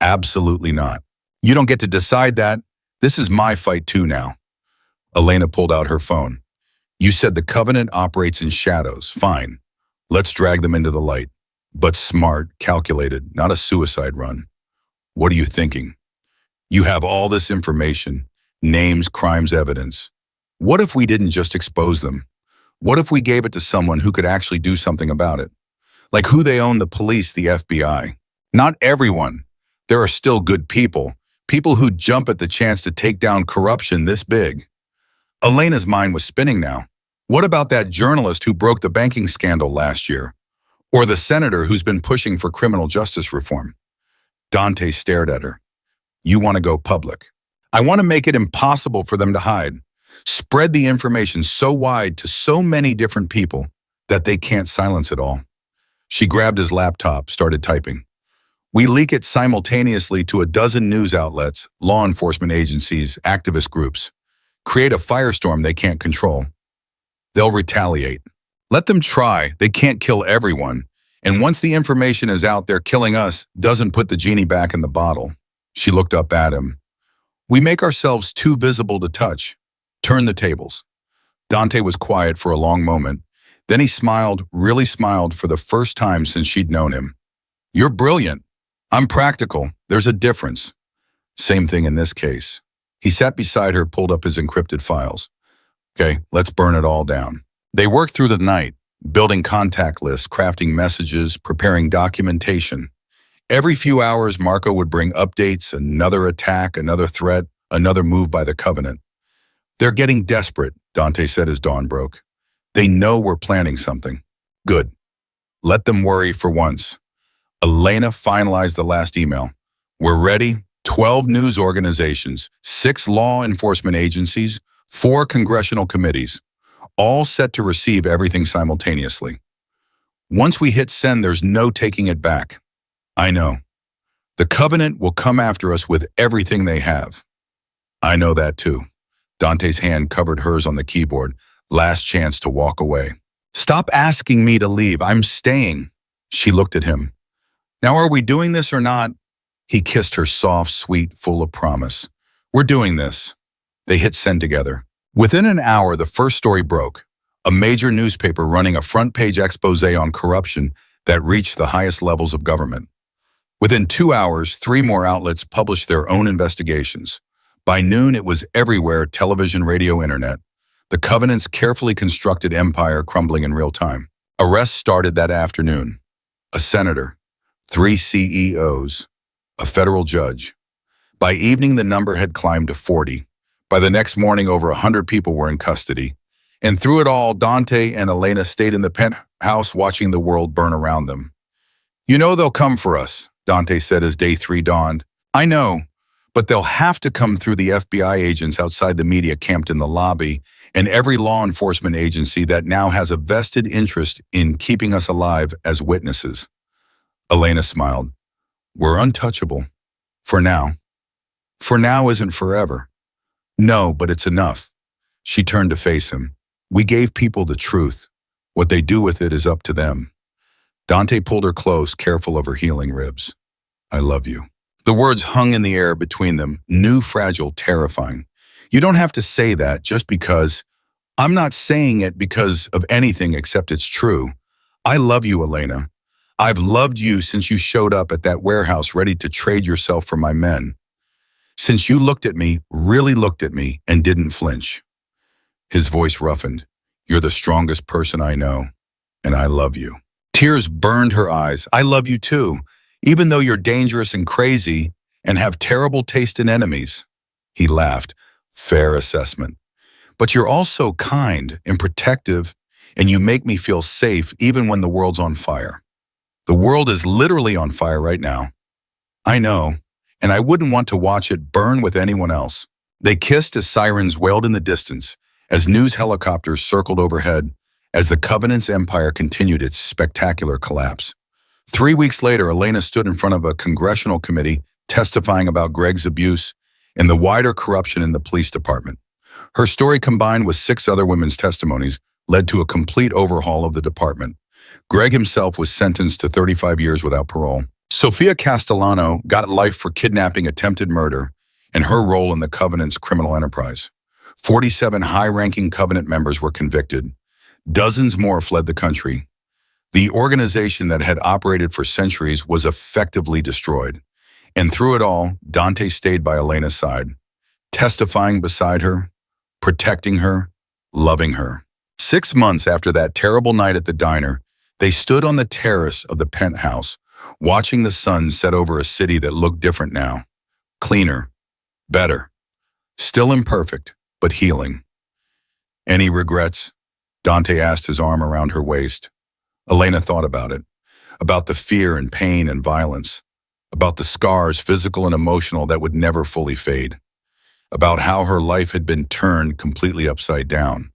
Absolutely not. You don't get to decide that. This is my fight too now. Elena pulled out her phone. You said the Covenant operates in shadows. Fine. Let's drag them into the light. But smart, calculated, not a suicide run. What are you thinking? You have all this information, names, crimes, evidence. What if we didn't just expose them? What if we gave it to someone who could actually do something about it? Like who they own, the police, the FBI. Not everyone. There are still good people, people who jump at the chance to take down corruption this big. Elena's mind was spinning now. What about that journalist who broke the banking scandal last year? Or the senator who's been pushing for criminal justice reform? Dante stared at her. You want to go public. I want to make it impossible for them to hide. Spread the information so wide to so many different people that they can't silence it all. She grabbed his laptop, started typing. We leak it simultaneously to a dozen news outlets, law enforcement agencies, activist groups. Create a firestorm they can't control. They'll retaliate. Let them try. They can't kill everyone. And once the information is out there, killing us doesn't put the genie back in the bottle. She looked up at him. We make ourselves too visible to touch. Turn the tables. Dante was quiet for a long moment. Then he smiled, really smiled for the first time since she'd known him. You're brilliant. I'm practical. There's a difference. Same thing in this case. He sat beside her, pulled up his encrypted files. Okay, let's burn it all down. They worked through the night, building contact lists, crafting messages, preparing documentation. Every few hours, Marco would bring updates, another attack, another threat, another move by the Covenant. They're getting desperate, Dante said as dawn broke. They know we're planning something. Good. Let them worry for once. Elena finalized the last email. We're ready. 12 news organizations, 6 law enforcement agencies, 4 congressional committees, all set to receive everything simultaneously. Once we hit send, there's no taking it back. I know. The Covenant will come after us with everything they have. I know that too. Dante's hand covered hers on the keyboard. Last chance to walk away. Stop asking me to leave. I'm staying. She looked at him. Now are we doing this or not? He kissed her soft, sweet, full of promise. We're doing this. They hit send together. Within an hour, the first story broke. A major newspaper running a front-page expose on corruption that reached the highest levels of government. Within 2 hours, 3 more outlets published their own investigations. By noon, it was everywhere, television, radio, internet. The Covenant's carefully constructed empire crumbling in real time. Arrests started that afternoon. A senator, 3 CEOs, a federal judge. By evening, the number had climbed to 40. By the next morning, over 100 people were in custody. And through it all, Dante and Elena stayed in the penthouse watching the world burn around them. You know they'll come for us, Dante said as day 3 dawned. I know, but they'll have to come through the FBI agents outside the media camped in the lobby and every law enforcement agency that now has a vested interest in keeping us alive as witnesses. Elena smiled. We're untouchable. For now. For now isn't forever. No, but it's enough. She turned to face him. We gave people the truth. What they do with it is up to them. Dante pulled her close, careful of her healing ribs. I love you. The words hung in the air between them, new, fragile, terrifying. You don't have to say that just because. I'm not saying it because of anything except it's true. I love you, Elena. I've loved you since you showed up at that warehouse ready to trade yourself for my men. Since you looked at me, really looked at me, and didn't flinch." His voice roughened. "You're the strongest person I know, and I love you." Tears burned her eyes. "I love you too, even though you're dangerous and crazy and have terrible taste in enemies." He laughed. "Fair assessment. But you're also kind and protective, and you make me feel safe even when the world's on fire. The world is literally on fire right now. I know, and I wouldn't want to watch it burn with anyone else." They kissed as sirens wailed in the distance, as news helicopters circled overhead, as the Covenant's empire continued its spectacular collapse. 3 weeks later, Elena stood in front of a congressional committee testifying about Greg's abuse and the wider corruption in the police department. Her story, combined with 6 other women's testimonies, led to a complete overhaul of the department. Greg himself was sentenced to 35 years without parole. Sofia Castellano got life for kidnapping, attempted murder, and her role in the Covenant's criminal enterprise. 47 high-ranking Covenant members were convicted. Dozens more fled the country. The organization that had operated for centuries was effectively destroyed. And through it all, Dante stayed by Elena's side, testifying beside her, protecting her, loving her. 6 months after that terrible night at the diner, they stood on the terrace of the penthouse, watching the sun set over a city that looked different now. Cleaner, better, still imperfect, but healing. "Any regrets?" Dante asked, his arm around her waist. Elena thought about it, about the fear and pain and violence, about the scars, physical and emotional, that would never fully fade, about how her life had been turned completely upside down.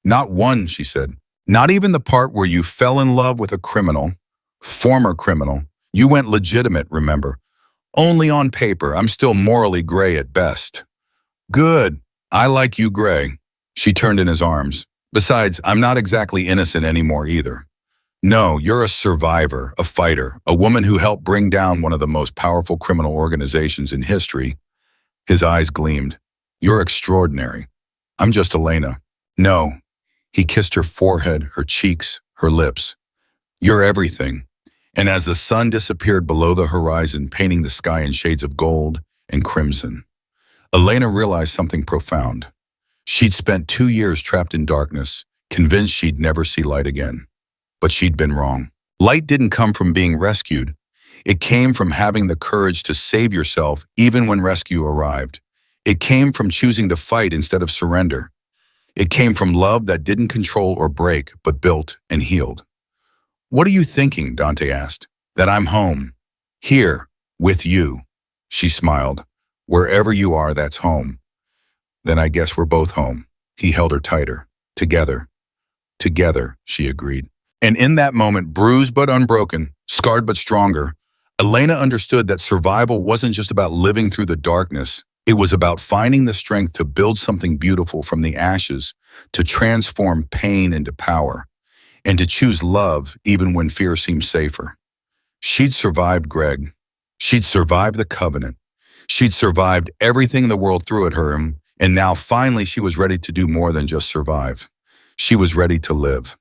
"Not one," she said. "Not even the part where you fell in love with a criminal, former criminal. You went legitimate, remember? Only on paper. I'm still morally gray at best." "Good. I like you gray." She turned in his arms. "Besides, I'm not exactly innocent anymore either. No, you're a survivor, a fighter, a woman who helped bring down one of the most powerful criminal organizations in history." His eyes gleamed. "You're extraordinary. I'm just Elena." "No." He kissed her forehead, her cheeks, her lips. "You're everything." And as the sun disappeared below the horizon, painting the sky in shades of gold and crimson, Elena realized something profound. She'd spent 2 years trapped in darkness, convinced she'd never see light again. But she'd been wrong. Light didn't come from being rescued. It came from having the courage to save yourself even when rescue arrived. It came from choosing to fight instead of surrender. It came from love that didn't control or break, but built and healed. "What are you thinking?" Dante asked. "That I'm home. Here, with you." She smiled. "Wherever you are, that's home." "Then I guess we're both home." He held her tighter. "Together." "Together," she agreed. And in that moment, bruised but unbroken, scarred but stronger, Elena understood that survival wasn't just about living through the darkness. It was about finding the strength to build something beautiful from the ashes, to transform pain into power, and to choose love even when fear seemed safer. She'd survived Greg. She'd survived the Covenant. She'd survived everything the world threw at her, and now finally she was ready to do more than just survive. She was ready to live.